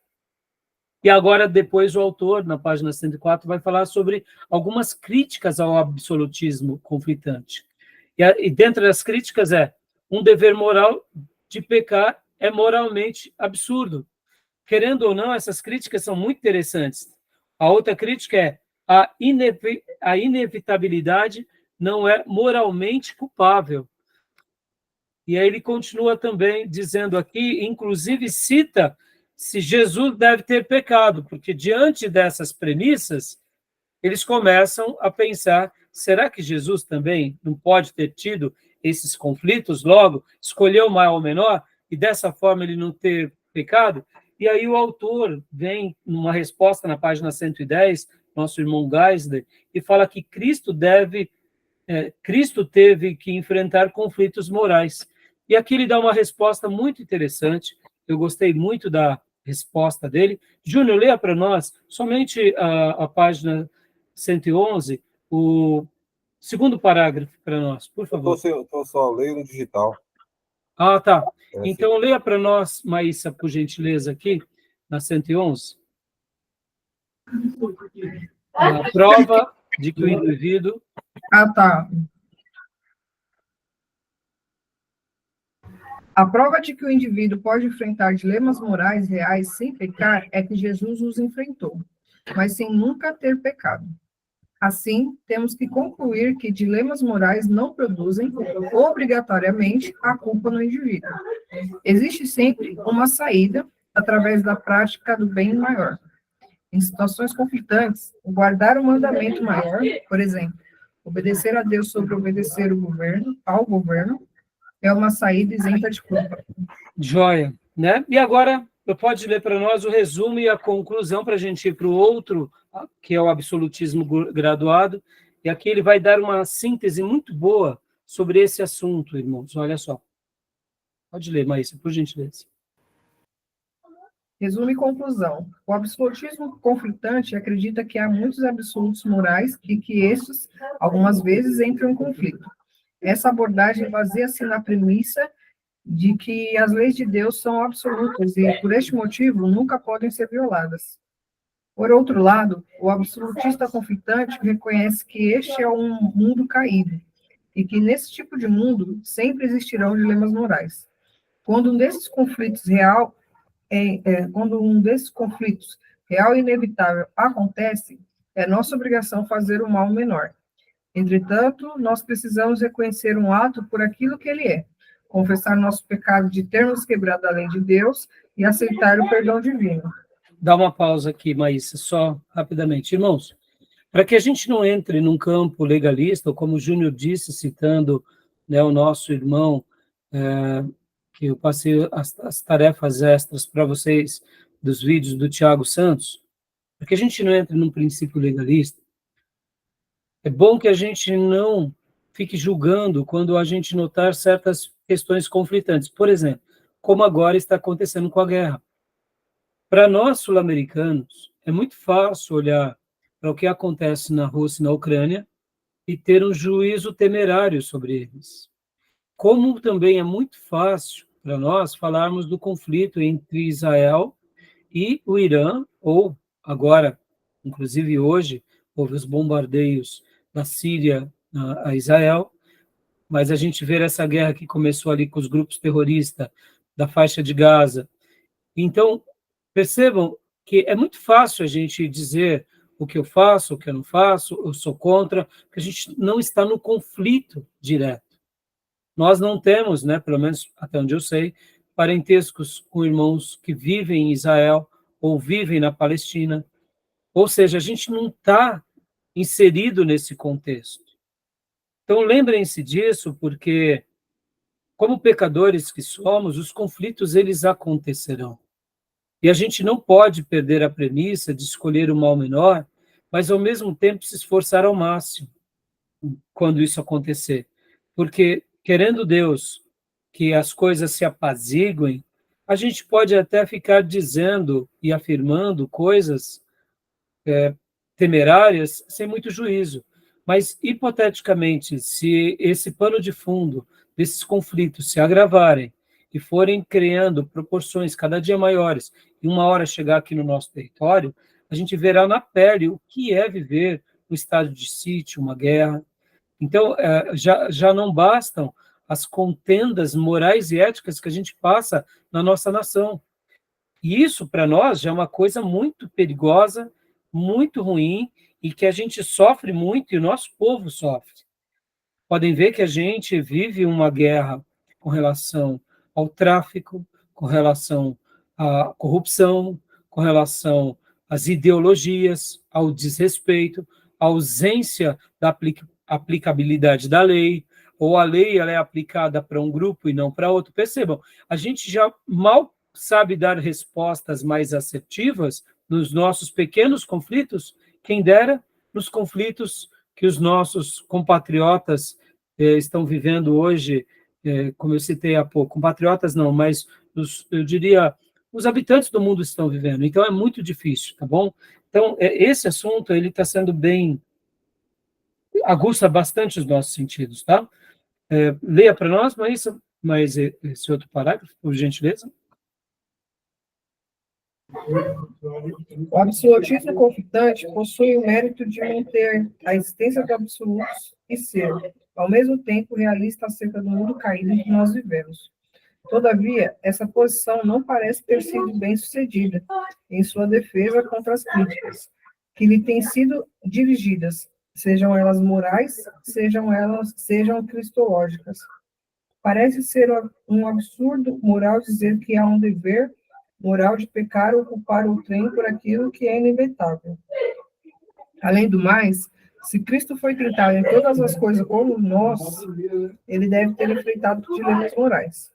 E agora, depois, o autor, na página 104, vai falar sobre algumas críticas ao absolutismo conflitante. E dentro das críticas um dever moral de pecar é moralmente absurdo. Querendo ou não, essas críticas são muito interessantes. A outra crítica é a inevitabilidade não é moralmente culpável. E aí ele continua também dizendo aqui, inclusive cita se Jesus deve ter pecado, porque diante dessas premissas, eles começam a pensar, será que Jesus também não pode ter tido esses conflitos, logo escolheu o maior ou menor, e dessa forma ele não ter pecado? E aí o autor vem numa resposta na página 110, nosso irmão Geisler, e fala que Cristo teve que enfrentar conflitos morais. E aqui ele dá uma resposta muito interessante, eu gostei muito da resposta dele. Júnior, leia para nós somente a página 111, o segundo parágrafo para nós, por favor. Estou só leio no digital. Ah, tá. Então, leia para nós, Maísa, por gentileza, aqui, na 111. A prova de que o indivíduo... Ah, tá. A prova de que o indivíduo pode enfrentar dilemas morais reais sem pecar é que Jesus os enfrentou, mas sem nunca ter pecado. Assim, temos que concluir que dilemas morais não produzem, obrigatoriamente, a culpa no indivíduo. Existe sempre uma saída através da prática do bem maior. Em situações conflitantes, guardar o mandamento maior, por exemplo, obedecer a Deus sobre obedecer ao governo, é uma saída isenta de culpa. Joia, né? E agora, pode ler para nós o resumo e a conclusão para a gente ir para o outro, que é o absolutismo graduado, e aqui ele vai dar uma síntese muito boa sobre esse assunto, irmãos. Olha só. Pode ler, Maísa, por gentileza. Resumo e conclusão. O absolutismo conflitante acredita que há muitos absolutos morais e que estes, algumas vezes, entram em conflito. Essa abordagem baseia-se na premissa de que as leis de Deus são absolutas e, por este motivo, nunca podem ser violadas. Por outro lado, o absolutista conflitante reconhece que este é um mundo caído e que, nesse tipo de mundo, sempre existirão dilemas morais. Quando um desses conflitos real e inevitável acontece, é nossa obrigação fazer o mal menor. Entretanto, nós precisamos reconhecer um ato por aquilo que ele é, confessar nosso pecado de termos quebrado a lei de Deus e aceitar o perdão divino. Dá uma pausa aqui, Maísa, só rapidamente. Irmãos, para que a gente não entre num campo legalista, ou como o Júnior disse, citando, né, o nosso irmão, que eu passei as tarefas extras para vocês dos vídeos do Tiago Santos, para que a gente não entre num princípio legalista, É bom que a gente não fique julgando quando a gente notar certas questões conflitantes. Por exemplo, como agora está acontecendo com a guerra. Para nós, sul-americanos, é muito fácil olhar para o que acontece na Rússia e na Ucrânia e ter um juízo temerário sobre eles. Como também é muito fácil para nós falarmos do conflito entre Israel e o Irã, ou agora, inclusive hoje, houve os bombardeios da Síria a Israel, mas a gente vê essa guerra que começou ali com os grupos terroristas da faixa de Gaza. Então, percebam que é muito fácil a gente dizer o que eu faço, o que eu não faço, eu sou contra, porque a gente não está no conflito direto. Nós não temos, né, pelo menos até onde eu sei, parentescos com irmãos que vivem em Israel ou vivem na Palestina. Ou seja, a gente não está inserido nesse contexto. Então, lembrem-se disso, porque, como pecadores que somos, os conflitos, eles acontecerão. E a gente não pode perder a premissa de escolher o mal menor, mas, ao mesmo tempo, se esforçar ao máximo quando isso acontecer. Porque, querendo Deus que as coisas se apaziguem, a gente pode até ficar dizendo e afirmando coisas temerárias sem muito juízo. Mas, hipoteticamente, se esse pano de fundo desses conflitos se agravarem e forem criando proporções cada dia maiores, e uma hora chegar aqui no nosso território, a gente verá na pele o que é viver um estado de sítio, uma guerra. Então, já não bastam as contendas morais e éticas que a gente passa na nossa nação. E isso, para nós, já é uma coisa muito perigosa, muito ruim, e que a gente sofre muito, e o nosso povo sofre. Podem ver que a gente vive uma guerra com relação ao tráfico, com relação à corrupção, com relação às ideologias, ao desrespeito, à ausência da aplicabilidade da lei, ou a lei ela é aplicada para um grupo e não para outro. Percebam, a gente já mal sabe dar respostas mais assertivas nos nossos pequenos conflitos, quem dera nos conflitos que os nossos compatriotas estão vivendo hoje, como eu citei há pouco, compatriotas não, mas eu diria, os habitantes do mundo estão vivendo. Então, é muito difícil, tá bom? Então, esse assunto, ele está sendo bem, aguça bastante os nossos sentidos, tá? Leia para nós, mas esse outro parágrafo, por gentileza. O absolutismo conflitante possui o mérito de manter a existência do absoluto e ser, ao mesmo tempo, realista acerca do mundo caído em que nós vivemos. Todavia, essa posição não parece ter sido bem sucedida em sua defesa contra as críticas que lhe têm sido dirigidas, sejam elas morais, sejam cristológicas. Parece ser um absurdo moral dizer que há um dever moral de pecar ou culpar o trem por aquilo que é inevitável. Além do mais, se Cristo foi tentado em todas as coisas como nós, ele deve ter enfrentado dilemas morais.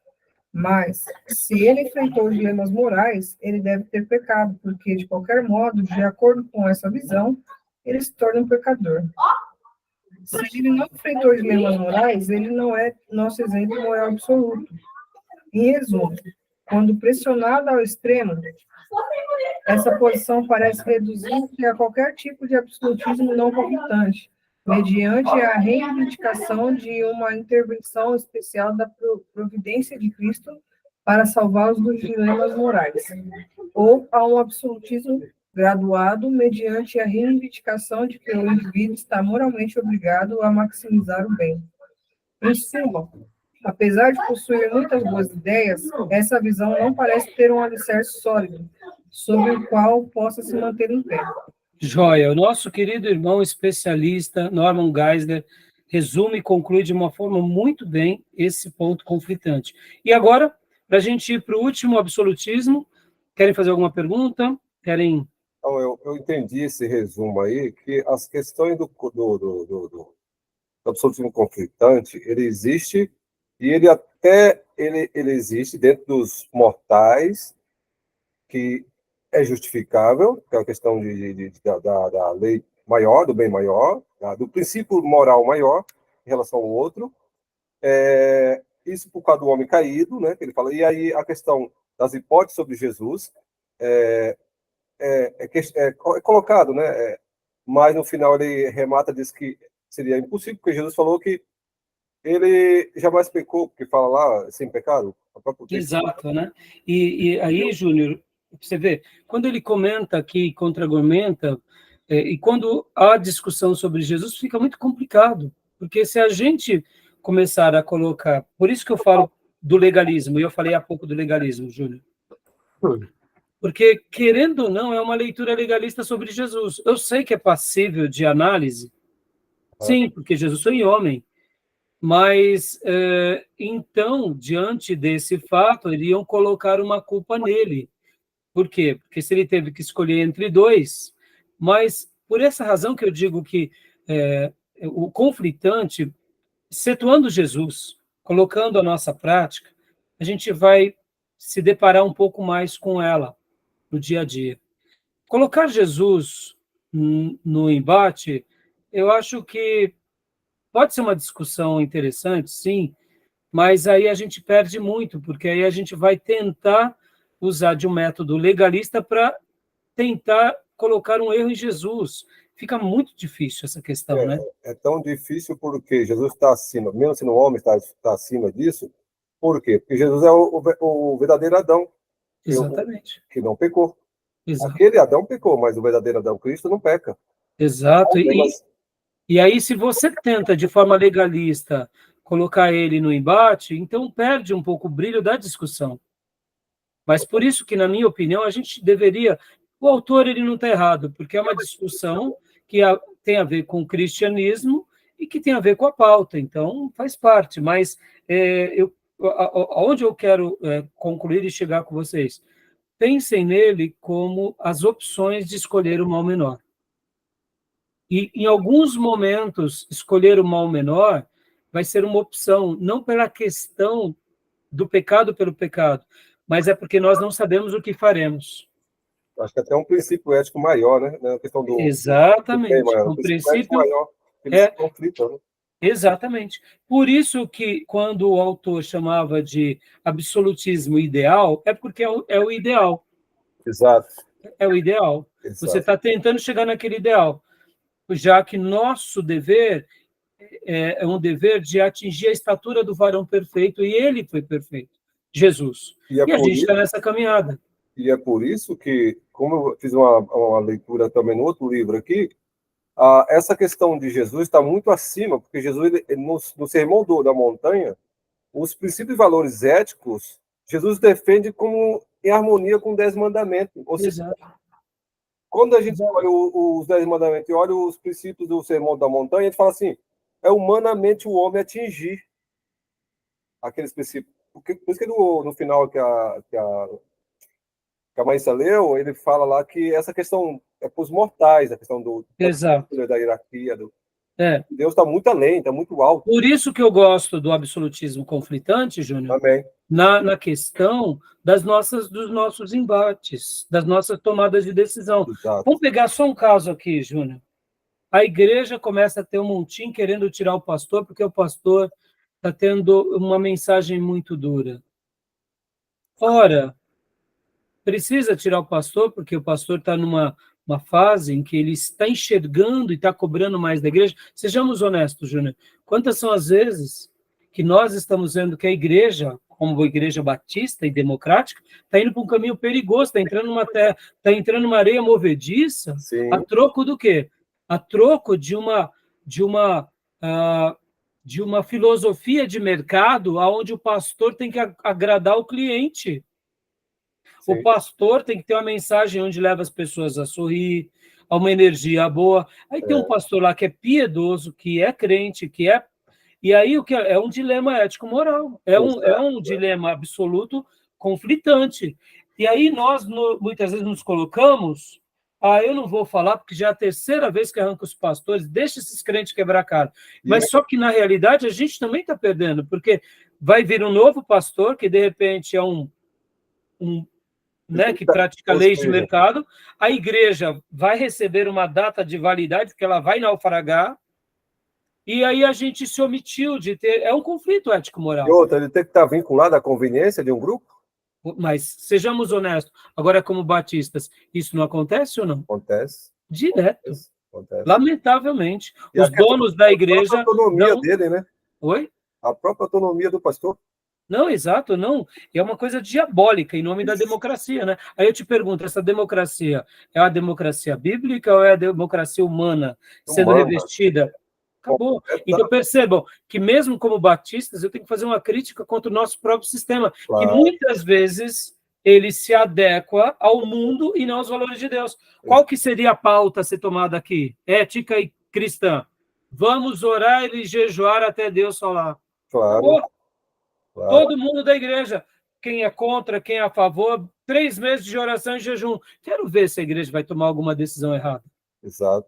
Mas, se ele enfrentou dilemas morais, ele deve ter pecado, porque, de qualquer modo, de acordo com essa visão, ele se torna um pecador. Se ele não enfrentou dilemas morais, ele não é nosso exemplo moral absoluto. Em resumo, quando pressionado ao extremo, essa posição parece reduzir-se a qualquer tipo de absolutismo não conflitante, mediante a reivindicação de uma intervenção especial da providência de Cristo para salvá-los dos dilemas morais, ou a um absolutismo graduado mediante a reivindicação de que o indivíduo está moralmente obrigado a maximizar o bem. Em suma, apesar de possuir muitas boas ideias, essa visão não parece ter um alicerce sólido, sobre o qual possa se manter em pé. Joia, o nosso querido irmão especialista, Norman Geisler, resume e conclui de uma forma muito bem esse ponto conflitante. E agora, para a gente ir para o último absolutismo, querem fazer alguma pergunta? Querem... Então, eu entendi esse resumo aí, que as questões do absolutismo conflitante, ele existe, e ele existe dentro dos mortais, que é justificável, que é a questão da lei maior, do bem maior, tá? Do princípio moral maior em relação ao outro. Isso por causa do homem caído, né? Que ele fala. E aí a questão das hipóteses sobre Jesus é colocado, né? Mas no final ele remata, diz que seria impossível, porque Jesus falou que ele jamais pecou, porque fala lá, sem pecado. Exato, né? E aí, Júnior, você vê, quando ele comenta aqui, contra-argumenta, e quando há discussão sobre Jesus, fica muito complicado, porque se a gente começar a colocar, por isso que eu falo do legalismo, e eu falei há pouco do legalismo, Júnior, porque, querendo ou não, é uma leitura legalista sobre Jesus. Eu sei que é passível de análise, sim, porque Jesus foi homem, mas, então, diante desse fato, iriam colocar uma culpa nele. Por quê? Porque se ele teve que escolher entre dois, mas por essa razão que eu digo que o conflitante, situando Jesus, colocando a nossa prática, a gente vai se deparar um pouco mais com ela no dia a dia. Colocar Jesus no embate, eu acho que pode ser uma discussão interessante, sim, mas aí a gente perde muito, porque aí a gente vai tentar usar de um método legalista para tentar colocar um erro em Jesus. Fica muito difícil essa questão, né? É tão difícil porque Jesus está acima, mesmo sendo homem, está acima disso. Por quê? Porque Jesus é o verdadeiro Adão, Exatamente. que não pecou. Exato. Aquele Adão pecou, mas o verdadeiro Adão, Cristo, não peca. Exato. E aí, se você tenta, de forma legalista, colocar ele no embate, então perde um pouco o brilho da discussão. Mas por isso que, na minha opinião, a gente deveria... O autor ele não está errado, porque é uma discussão que tem a ver com o cristianismo e que tem a ver com a pauta, então faz parte. Mas aonde eu quero concluir e chegar com vocês? Pensem nele como as opções de escolher o mal menor. E, em alguns momentos, escolher o mal menor vai ser uma opção, não pela questão do pecado pelo pecado, mas é porque nós não sabemos o que faremos. Acho que até um princípio ético maior, né? A questão do... Exatamente. O princípio maior, eles se conflitam, né? Exatamente. Por isso que, quando o autor chamava de absolutismo ideal, é porque é o ideal. Exato. É o ideal. Exato. Você está tentando chegar naquele ideal, já que nosso dever é um dever de atingir a estatura do varão perfeito, e ele foi perfeito, Jesus. E a gente está nessa caminhada. E é por isso que, como eu fiz uma leitura também no outro livro aqui, essa questão de Jesus está muito acima, porque Jesus, no Sermão da Montanha, os princípios e valores éticos, Jesus defende como em harmonia com os 10 mandamentos. Ou seja, quando a gente olha os 10 mandamentos e olha os princípios do Sermão da Montanha, a gente fala assim, é humanamente o homem atingir aqueles princípios. Por isso que no final que a Maísa leu, ele fala lá que essa questão é para os mortais, a questão da hierarquia. Deus está muito além, está muito alto. Por isso que eu gosto do absolutismo conflitante, Júnior, na questão dos nossos embates, das nossas tomadas de decisão. Exato. Vamos pegar só um caso aqui, Júnior. A igreja começa a ter um montinho querendo tirar o pastor, porque o pastor está tendo uma mensagem muito dura. Ora, precisa tirar o pastor, porque o pastor está numa fase em que ele está enxergando e está cobrando mais da igreja. Sejamos honestos, Júnior. Quantas são as vezes que nós estamos vendo que a igreja, como a igreja batista e democrática, está indo para um caminho perigoso, está entrando numa areia movediça, a troco do quê? A troco de uma filosofia de mercado onde o pastor tem que agradar o cliente. O pastor tem que ter uma mensagem onde leva as pessoas a sorrir, a uma energia boa. Aí tem um pastor lá que é piedoso, que é crente, e aí o que é um dilema ético-moral, é um dilema absoluto conflitante. E aí nós muitas vezes nos colocamos, eu não vou falar porque já é a terceira vez que arranca os pastores, deixa esses crentes quebrar a cara. Mas só que na realidade a gente também está perdendo, porque vai vir um novo pastor que de repente é um né, que pratica Ou leis de seja, mercado, a igreja vai receber uma data de validade, porque ela vai naufragar, e aí a gente se omitiu de ter... É um conflito E ético-moral. outra, ele tem que estar vinculado à conveniência de um grupo? Mas sejamos honestos, agora como batistas, isso não acontece ou não? Acontece. Direto, Acontece. lamentavelmente. E a Os donos da própria igreja autonomia não... dele, né? Oi? A própria autonomia do pastor. Não, exato, não. É uma coisa diabólica em nome da democracia, né? Aí eu te pergunto, essa democracia é a democracia bíblica ou é a democracia humana sendo Humana. revestida? Acabou. Então percebam que mesmo como batistas, eu tenho que fazer uma crítica contra o nosso próprio sistema, que Claro. muitas vezes ele se adequa ao mundo e não aos valores de Deus. Qual que seria a pauta a ser tomada aqui? Ética e cristã. Vamos orar e jejuar até Deus falar. Claro. Acabou. Claro. Todo mundo da igreja, quem é contra, quem é a favor, 3 meses de oração e jejum. Quero ver se a igreja vai tomar alguma decisão errada. Exato.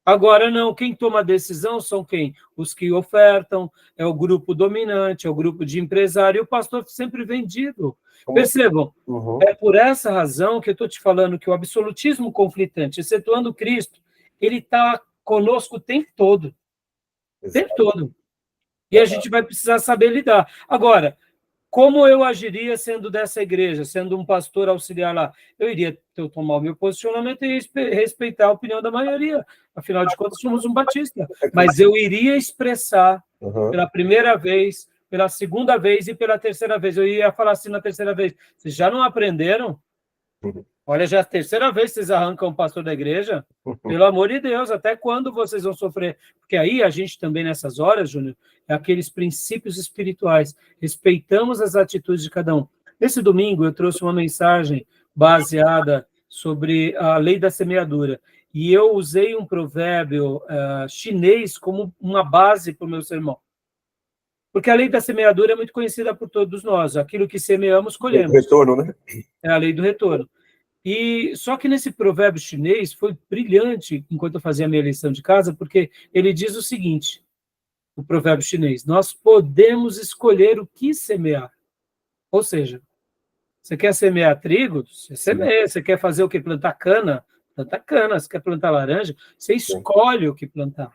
Agora, não, quem toma a decisão são quem? Os que ofertam, é o grupo dominante, é o grupo de empresário, e o pastor sempre vendido. Percebam, é por essa razão que eu estou te falando que o absolutismo conflitante, excetuando Cristo, ele está conosco o tempo todo. O tempo todo. E a gente vai precisar saber lidar. Agora, como eu agiria sendo dessa igreja, sendo um pastor auxiliar lá? Eu iria tomar o meu posicionamento e respeitar a opinião da maioria. Afinal de contas, somos um batista. Mas eu iria expressar pela primeira vez, pela segunda vez e pela terceira vez. Eu ia falar assim na terceira vez. Vocês já não aprenderam? Olha, já é a terceira vez que vocês arrancam o pastor da igreja. Pelo amor de Deus, até quando vocês vão sofrer? Porque aí a gente também, nessas horas, Júnior, é aqueles princípios espirituais. Respeitamos as atitudes de cada um. Nesse domingo, eu trouxe uma mensagem baseada sobre a lei da semeadura. E eu usei um provérbio chinês como uma base para o meu sermão. Porque a lei da semeadura é muito conhecida por todos nós. Aquilo que semeamos, colhemos. Retorno, né? É a lei do retorno. E só que nesse provérbio chinês foi brilhante enquanto eu fazia a minha lição de casa, porque ele diz o seguinte, o provérbio chinês: nós podemos escolher o que semear. Ou seja, você quer semear trigo? Você semeia. Você quer fazer o que? Plantar cana? Planta cana. Você quer plantar laranja? Você escolhe o que plantar.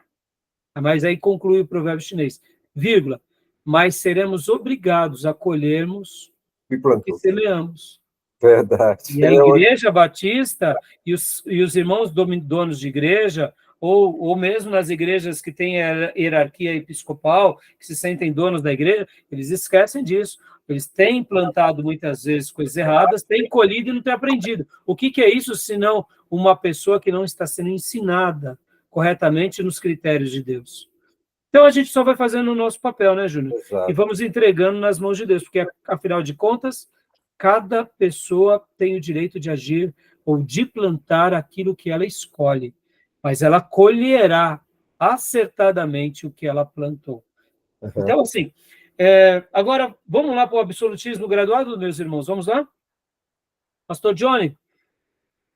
Mas aí conclui o provérbio chinês, vírgula, mas seremos obrigados a colhermos o que semeamos. Verdade. E a Igreja Batista e os irmãos donos de igreja, ou mesmo nas igrejas que têm a hierarquia episcopal, que se sentem donos da igreja, eles esquecem disso. Eles têm plantado muitas vezes coisas erradas, têm colhido e não têm aprendido. O que é isso, senão uma pessoa que não está sendo ensinada corretamente nos critérios de Deus? Então, a gente só vai fazendo o nosso papel, né, Júnior? Exato. E vamos entregando nas mãos de Deus, porque, afinal de contas, cada pessoa tem o direito de agir ou de plantar aquilo que ela escolhe, mas ela colherá acertadamente o que ela plantou. Então, assim, agora, vamos lá para o absolutismo graduado, meus irmãos, vamos lá? Pastor Johnny,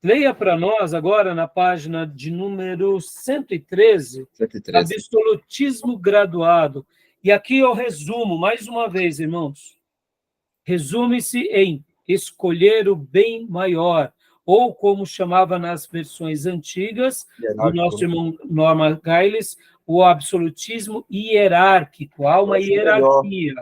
leia para nós agora na página de número 113, absolutismo graduado. E aqui eu resumo, mais uma vez, irmãos, resume-se em escolher o bem maior, ou como chamava nas versões antigas, do nosso irmão Norman Giles, o absolutismo hierárquico. Há uma hierarquia.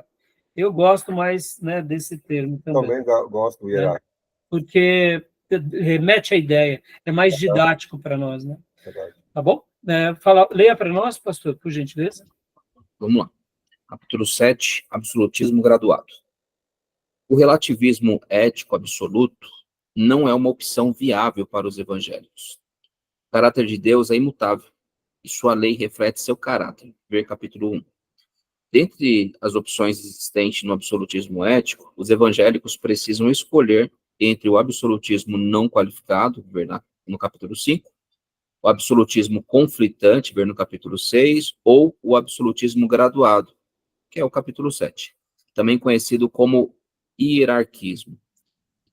Eu gosto mais, né, desse termo também. Também gosto do hierárquico. Porque remete à ideia, é mais didático para nós, né? Tá bom? Leia para nós, pastor, por gentileza. Vamos lá. Capítulo 7, absolutismo graduado. O relativismo ético absoluto não é uma opção viável para os evangélicos. O caráter de Deus é imutável, e sua lei reflete seu caráter. Ver capítulo 1. Dentre as opções existentes no absolutismo ético, os evangélicos precisam escolher entre o absolutismo não qualificado, ver no capítulo 5, o absolutismo conflitante, ver no capítulo 6, ou o absolutismo graduado, que é o capítulo 7, também conhecido como hierarquismo.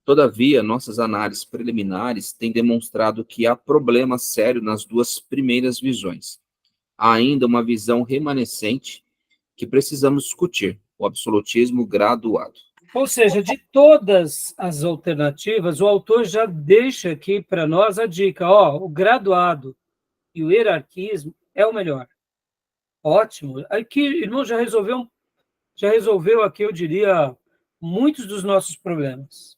Todavia, nossas análises preliminares têm demonstrado que há problema sério nas duas primeiras visões. Há ainda uma visão remanescente que precisamos discutir, o absolutismo graduado. Ou seja, de todas as alternativas, o autor já deixa aqui para nós a dica, o graduado e o hierarquismo é o melhor. Ótimo. Aqui, irmão, já resolveu aqui, eu diria, muitos dos nossos problemas.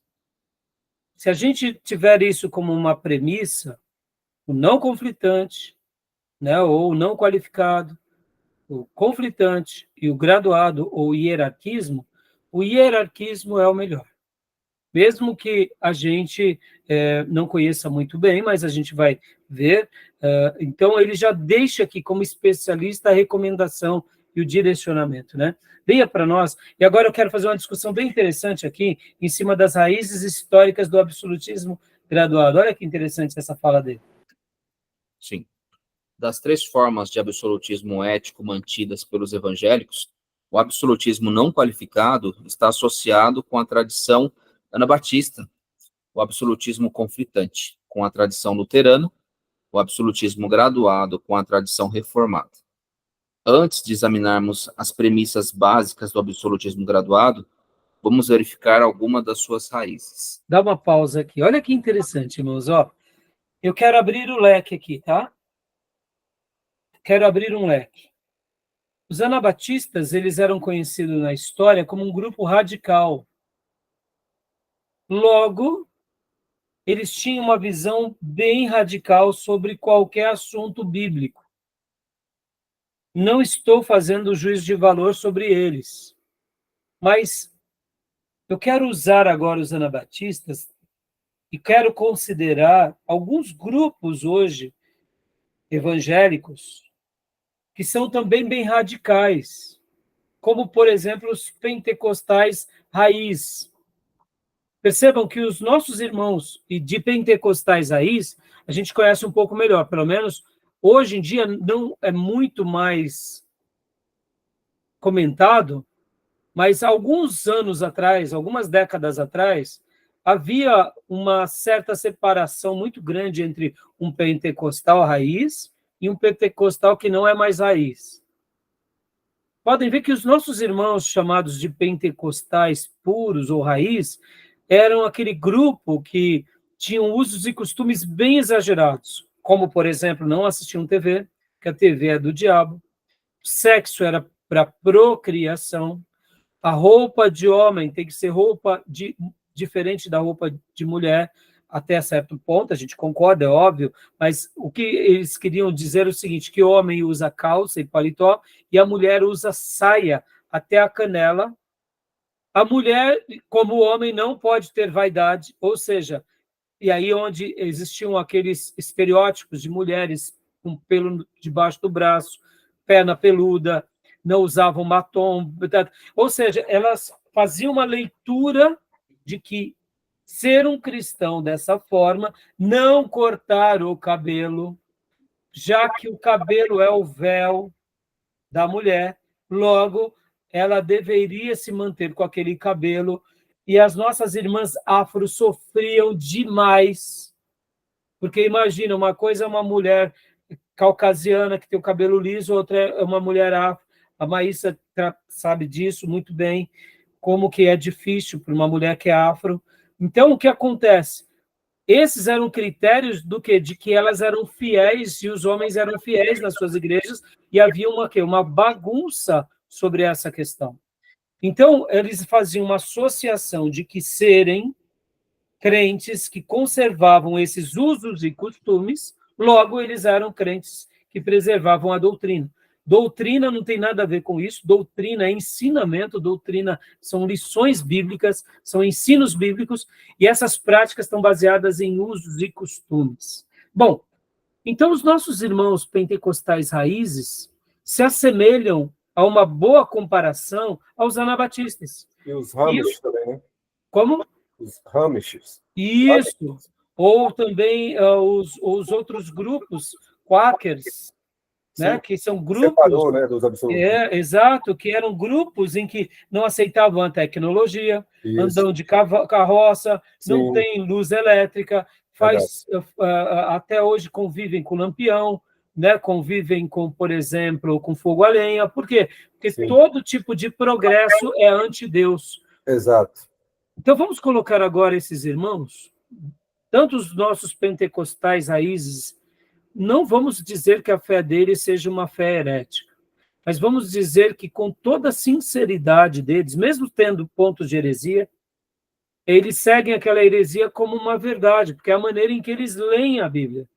Se a gente tiver isso como uma premissa, o não conflitante, né, ou o não qualificado, o conflitante e o graduado ou hierarquismo, o hierarquismo é o melhor. Mesmo que a gente não conheça muito bem, mas a gente vai ver. Então, ele já deixa aqui como especialista a recomendação e o direcionamento, né? Leia para nós. E agora eu quero fazer uma discussão bem interessante aqui, em cima das raízes históricas do absolutismo graduado. Olha que interessante essa fala dele. Sim. Das 3 formas de absolutismo ético mantidas pelos evangélicos, o absolutismo não qualificado está associado com a tradição anabatista, o absolutismo conflitante com a tradição luterana, o absolutismo graduado com a tradição reformada. Antes de examinarmos as premissas básicas do absolutismo graduado, vamos verificar alguma das suas raízes. Dá uma pausa aqui. Olha que interessante, irmãos. Eu quero abrir o leque aqui, tá? Quero abrir um leque. Os anabatistas, eles eram conhecidos na história como um grupo radical. Logo, eles tinham uma visão bem radical sobre qualquer assunto bíblico. Não estou fazendo juízo de valor sobre eles, mas eu quero usar agora os anabatistas e quero considerar alguns grupos hoje evangélicos que são também bem radicais, como, por exemplo, os pentecostais raiz. Percebam que os nossos irmãos e de pentecostais raiz, a gente conhece um pouco melhor, pelo menos hoje em dia não é muito mais comentado, mas alguns anos atrás, algumas décadas atrás, havia uma certa separação muito grande entre um pentecostal raiz e um pentecostal que não é mais raiz. Podem ver que os nossos irmãos chamados de pentecostais puros ou raiz eram aquele grupo que tinham usos e costumes bem exagerados, como, por exemplo, não assistiam TV, que a TV é do diabo, sexo era para procriação, a roupa de homem tem que ser diferente da roupa de mulher, até certo ponto, a gente concorda, é óbvio, mas o que eles queriam dizer é o seguinte, que o homem usa calça e paletó, e a mulher usa saia até a canela. A mulher, como o homem, não pode ter vaidade, ou seja, e aí onde existiam aqueles estereótipos de mulheres com pelo debaixo do braço, perna peluda, não usavam batom, ou seja, elas faziam uma leitura de que ser um cristão dessa forma, não cortar o cabelo, já que o cabelo é o véu da mulher, logo ela deveria se manter com aquele cabelo, e as nossas irmãs afro sofriam demais, porque imagina, uma coisa é uma mulher caucasiana que tem o cabelo liso, outra é uma mulher afro, a Maísa sabe disso muito bem, como que é difícil para uma mulher que é afro. Então, o que acontece? Esses eram critérios do quê? De que elas eram fiéis e os homens eram fiéis nas suas igrejas, e havia uma bagunça sobre essa questão. Então, eles faziam uma associação de que serem crentes que conservavam esses usos e costumes, logo eles eram crentes que preservavam a doutrina. Doutrina não tem nada a ver com isso, doutrina é ensinamento, doutrina são lições bíblicas, são ensinos bíblicos, e essas práticas estão baseadas em usos e costumes. Bom, então os nossos irmãos pentecostais raízes se assemelham a uma boa comparação aos anabatistas. E os Hamish também, né? Como? Os Hamishes. Isso. Ou também os outros grupos, Quakers, né, que são grupos... Separou, né, dos absolutos. Exato, que eram grupos em que não aceitavam a tecnologia, andam de carroça, Sim. não tem luz elétrica, até hoje convivem com lampião, né, convivem com, por exemplo, com fogo a lenha. Por quê? Porque todo tipo de progresso é anti-Deus. Exato. Então, vamos colocar agora esses irmãos, tanto os nossos pentecostais raízes, não vamos dizer que a fé deles seja uma fé herética, mas vamos dizer que com toda a sinceridade deles, mesmo tendo pontos de heresia, eles seguem aquela heresia como uma verdade, porque é a maneira em que eles leem a Bíblia.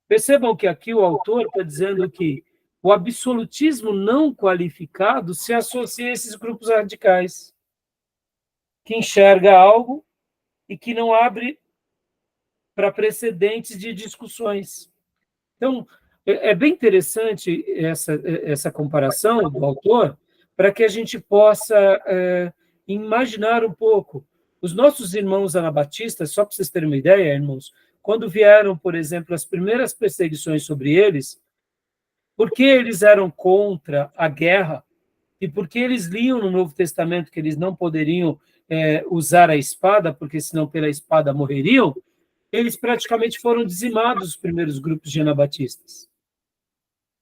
Percebam que aqui o autor está dizendo que o absolutismo não qualificado se associa a esses grupos radicais, que enxerga algo e que não abre para precedentes de discussões. Então, é bem interessante essa comparação do autor, para que a gente possa imaginar um pouco. Os nossos irmãos anabatistas, só para vocês terem uma ideia, irmãos, quando vieram, por exemplo, as primeiras perseguições sobre eles, porque eles eram contra a guerra e porque eles liam no Novo Testamento que eles não poderiam usar a espada, porque senão pela espada morreriam, eles praticamente foram dizimados, os primeiros grupos de anabatistas.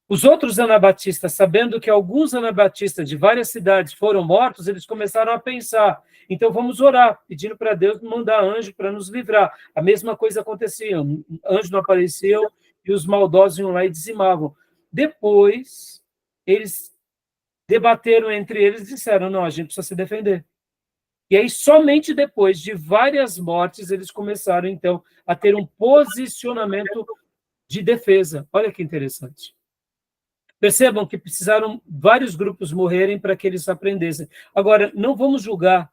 Os outros anabatistas, sabendo que alguns anabatistas de várias cidades foram mortos, eles começaram a pensar, então vamos orar, pedindo para Deus mandar anjo para nos livrar. A mesma coisa acontecia, anjo não apareceu e os maldosos iam lá e dizimavam. Depois, eles debateram entre eles e disseram, não, a gente precisa se defender. E aí, somente depois de várias mortes, eles começaram, então, a ter um posicionamento de defesa. Olha que interessante. Percebam que precisaram vários grupos morrerem para que eles aprendessem. Agora, não vamos julgar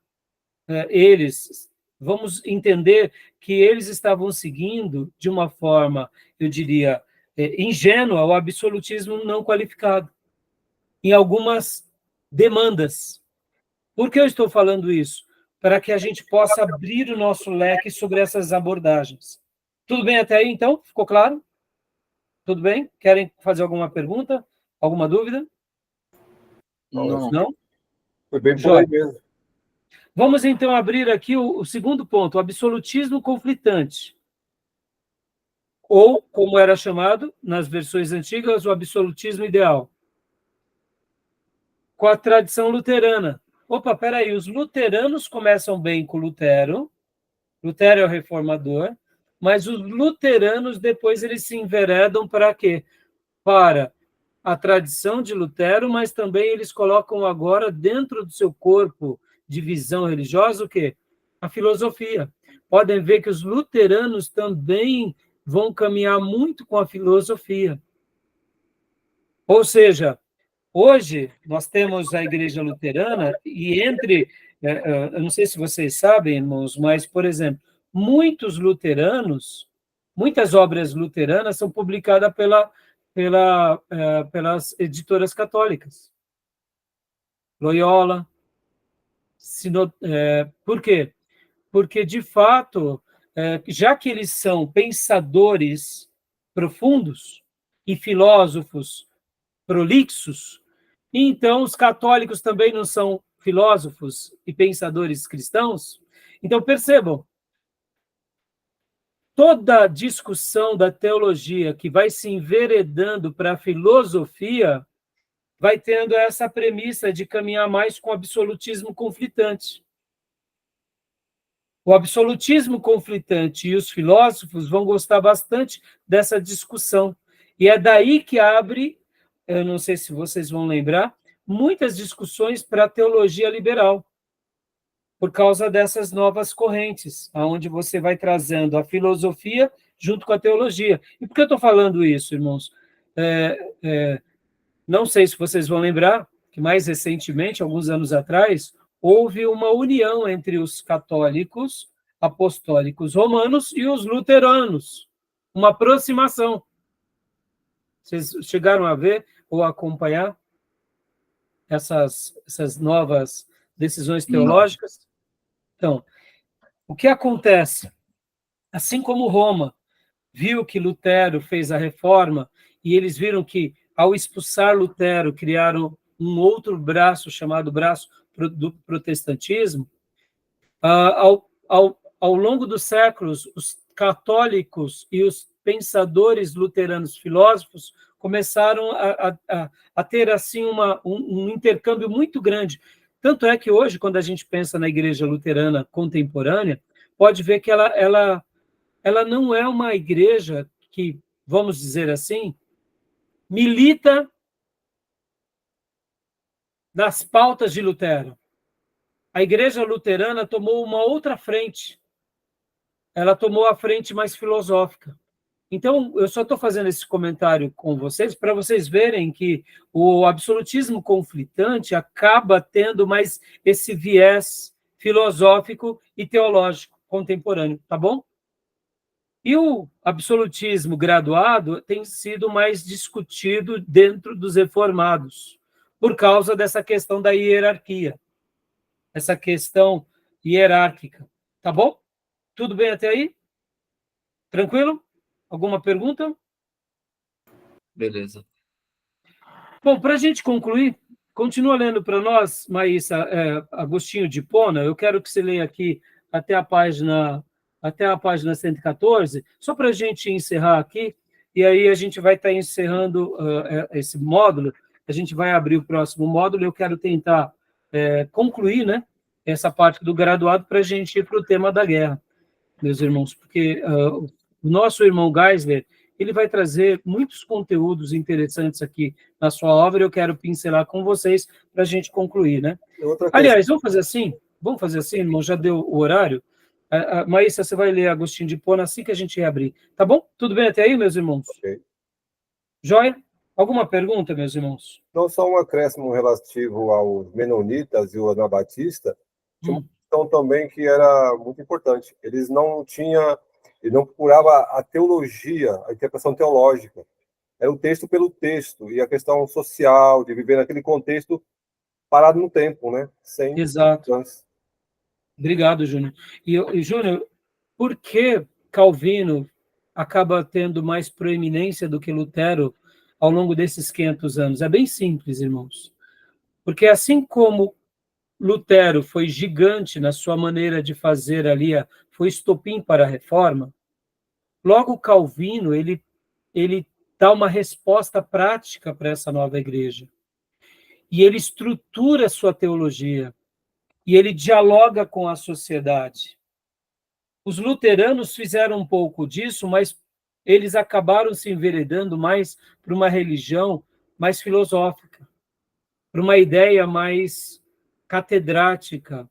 eles, vamos entender que eles estavam seguindo de uma forma, eu diria, ingênua, o absolutismo não qualificado, em algumas demandas. Por que eu estou falando isso? Para que a gente possa abrir o nosso leque sobre essas abordagens. Tudo bem até aí, então? Ficou claro? Tudo bem? Querem fazer alguma pergunta? Alguma dúvida? Não? Foi bem por aí mesmo. Vamos, então, abrir aqui o segundo ponto, o absolutismo conflitante. Ou, como era chamado, nas versões antigas, o absolutismo ideal. Com a tradição luterana. Opa, peraí, os luteranos começam bem com Lutero é o reformador, mas os luteranos depois eles se enveredam para quê? Para a tradição de Lutero, mas também eles colocam agora dentro do seu corpo de visão religiosa o quê? A filosofia. Podem ver que os luteranos também vão caminhar muito com a filosofia. Ou seja, hoje, nós temos a Igreja Luterana, e eu não sei se vocês sabem, irmãos, mas, por exemplo, muitos luteranos, muitas obras luteranas são publicadas pelas editoras católicas. Loyola. Por quê? Porque, de fato, já que eles são pensadores profundos e filósofos prolixos, então os católicos também não são filósofos e pensadores cristãos? Então, percebam, toda discussão da teologia que vai se enveredando para a filosofia vai tendo essa premissa de caminhar mais com o absolutismo conflitante. O absolutismo conflitante e os filósofos vão gostar bastante dessa discussão. E é daí que abre, eu não sei se vocês vão lembrar, muitas discussões para a teologia liberal, por causa dessas novas correntes, onde você vai trazendo a filosofia junto com a teologia. E por que eu estou falando isso, irmãos? Não sei se vocês vão lembrar que mais recentemente, alguns anos atrás, houve uma união entre os católicos apostólicos romanos e os luteranos, uma aproximação. Vocês chegaram a ver ou a acompanhar essas novas decisões teológicas? Então, o que acontece? Assim como Roma viu que Lutero fez a reforma e eles viram que, ao expulsar Lutero, criaram um outro braço, chamado braço do protestantismo, ao longo dos séculos, os católicos e os pensadores luteranos filósofos começaram a ter assim um intercâmbio muito grande. Tanto é que hoje, quando a gente pensa na igreja luterana contemporânea, pode ver que ela não é uma igreja que, vamos dizer assim, milita nas pautas de Lutero. A igreja luterana tomou uma outra frente. Ela tomou a frente mais filosófica. Então, eu só estou fazendo esse comentário com vocês para vocês verem que o absolutismo conflitante acaba tendo mais esse viés filosófico e teológico contemporâneo, tá bom? E o absolutismo graduado tem sido mais discutido dentro dos reformados, por causa dessa questão da hierarquia, essa questão hierárquica, tá bom? Tudo bem até aí? Tranquilo? Alguma pergunta? Beleza. Bom, para a gente concluir, continua lendo para nós, Maísa, Agostinho de Hipona. Eu quero que você leia aqui até a página 114, só para a gente encerrar aqui, e aí a gente vai estar encerrando esse módulo, a gente vai abrir o próximo módulo, eu quero tentar concluir, né, essa parte do graduado para a gente ir para o tema da guerra, meus irmãos, porque o nosso irmão Geisler, ele vai trazer muitos conteúdos interessantes aqui na sua obra, eu quero pincelar com vocês para a gente concluir, né? Aliás, vamos fazer assim, irmão, já deu o horário. Maísa, você vai ler Agostinho de Hipona assim que a gente reabrir, tá bom? Tudo bem até aí, meus irmãos? Ok. Joia? Alguma pergunta, meus irmãos? Não só um acréscimo relativo aos menonitas e o anabatista, tinha uma questão também que era muito importante. Ele não procurava a teologia, a interpretação teológica. Era o texto pelo texto, e a questão social, de viver naquele contexto parado no tempo, né? Sem Exato. mudança. Obrigado, Júnior. E Júnior, por que Calvino acaba tendo mais proeminência do que Lutero ao longo desses 500 anos? É bem simples, irmãos. Porque assim como Lutero foi gigante na sua maneira de fazer ali, foi estopim para a reforma, logo Calvino, ele dá uma resposta prática para essa nova igreja. E ele estrutura a sua teologia. E ele dialoga com a sociedade. Os luteranos fizeram um pouco disso, mas eles acabaram se enveredando mais para uma religião mais filosófica, para uma ideia mais catedrática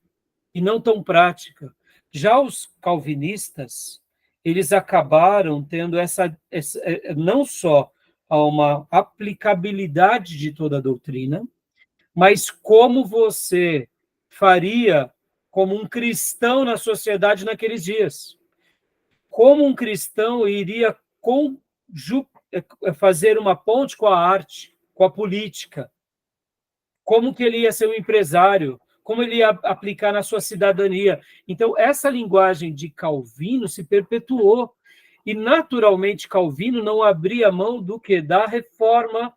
e não tão prática. Já os calvinistas, eles acabaram tendo essa não só uma aplicabilidade de toda a doutrina, mas como você faria como um cristão na sociedade naqueles dias. Como um cristão iria fazer uma ponte com a arte, com a política. Como que ele ia ser um empresário, como ele ia aplicar na sua cidadania. Então, essa linguagem de Calvino se perpetuou. E, naturalmente, Calvino não abria mão do que? Da reforma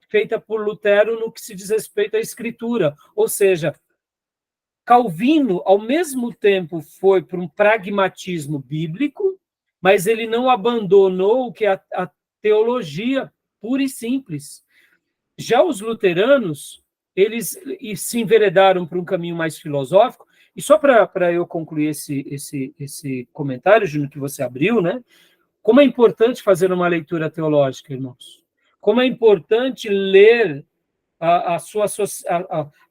feita por Lutero no que se diz respeito à Escritura. Ou seja, Calvino, ao mesmo tempo, foi para um pragmatismo bíblico, mas ele não abandonou o que é a teologia pura e simples. Já os luteranos, eles se enveredaram para um caminho mais filosófico, e só para eu concluir esse comentário, Júnior, que você abriu, né? Como é importante fazer uma leitura teológica, irmãos. Como é importante ler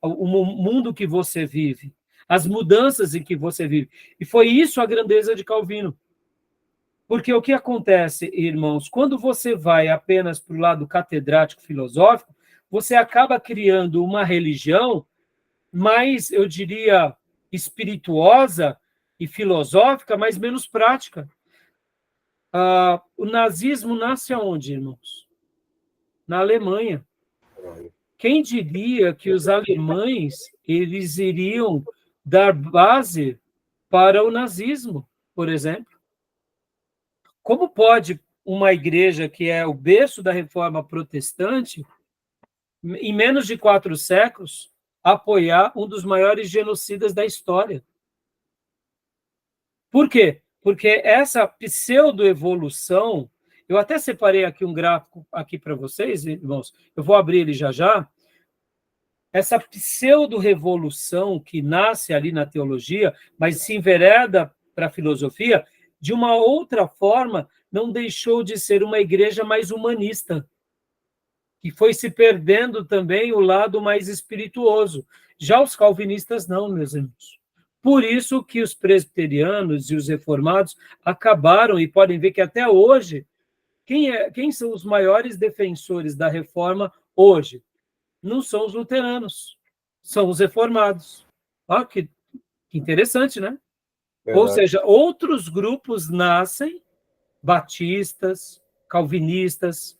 o mundo que você vive, as mudanças em que você vive. E foi isso a grandeza de Calvino. Porque o que acontece, irmãos, quando você vai apenas para o lado catedrático filosófico, você acaba criando uma religião mais, eu diria, espirituosa e filosófica, mas menos prática. O nazismo nasce aonde, irmãos? Na Alemanha. Quem diria que os alemães eles iriam dar base para o nazismo, por exemplo? Como pode uma igreja que é o berço da reforma protestante, em menos de 4 séculos, apoiar um dos maiores genocidas da história? Por quê? Porque essa pseudo-evolução, eu até separei aqui um gráfico aqui para vocês, irmãos, eu vou abrir ele já já. essa pseudo-revolução que nasce ali na teologia, mas se envereda para a filosofia, de uma outra forma, não deixou de ser uma igreja mais humanista, que foi se perdendo também o lado mais espirituoso. Já os calvinistas não, meus irmãos. Por isso que os presbiterianos e os reformados acabaram, e podem ver que até hoje, quem são os maiores defensores da reforma hoje? Não são os luteranos, são os reformados. Olha que interessante, né? Ou Verdade. seja, outros grupos nascem, batistas, calvinistas,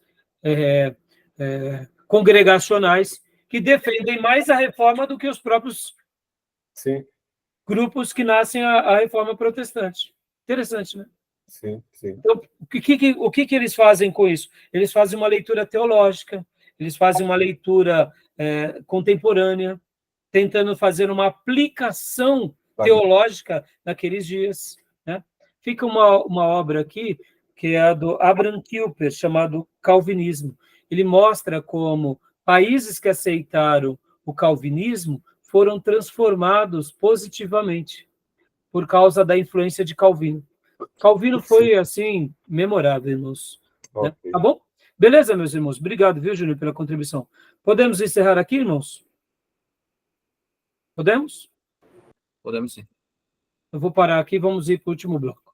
congregacionais, que defendem mais a reforma do que os próprios Sim, grupos que nascem a reforma protestante. Interessante, né? sim, sim. Então, o que eles fazem com isso? Eles fazem uma leitura teológica, eles fazem uma leitura contemporânea, tentando fazer uma aplicação teológica naqueles dias. Né? Fica uma obra aqui, que é a do Abraham Kuyper, chamado Calvinismo. Ele mostra como países que aceitaram o calvinismo foram transformados positivamente por causa da influência de Calvino. Calvino foi, assim, memorável, irmãos. Né? Ok. Tá bom? Beleza, meus irmãos? Obrigado, viu, Júnior, pela contribuição. Podemos encerrar aqui, irmãos? Podemos? Podemos sim. Eu vou parar aqui e vamos ir para o último bloco.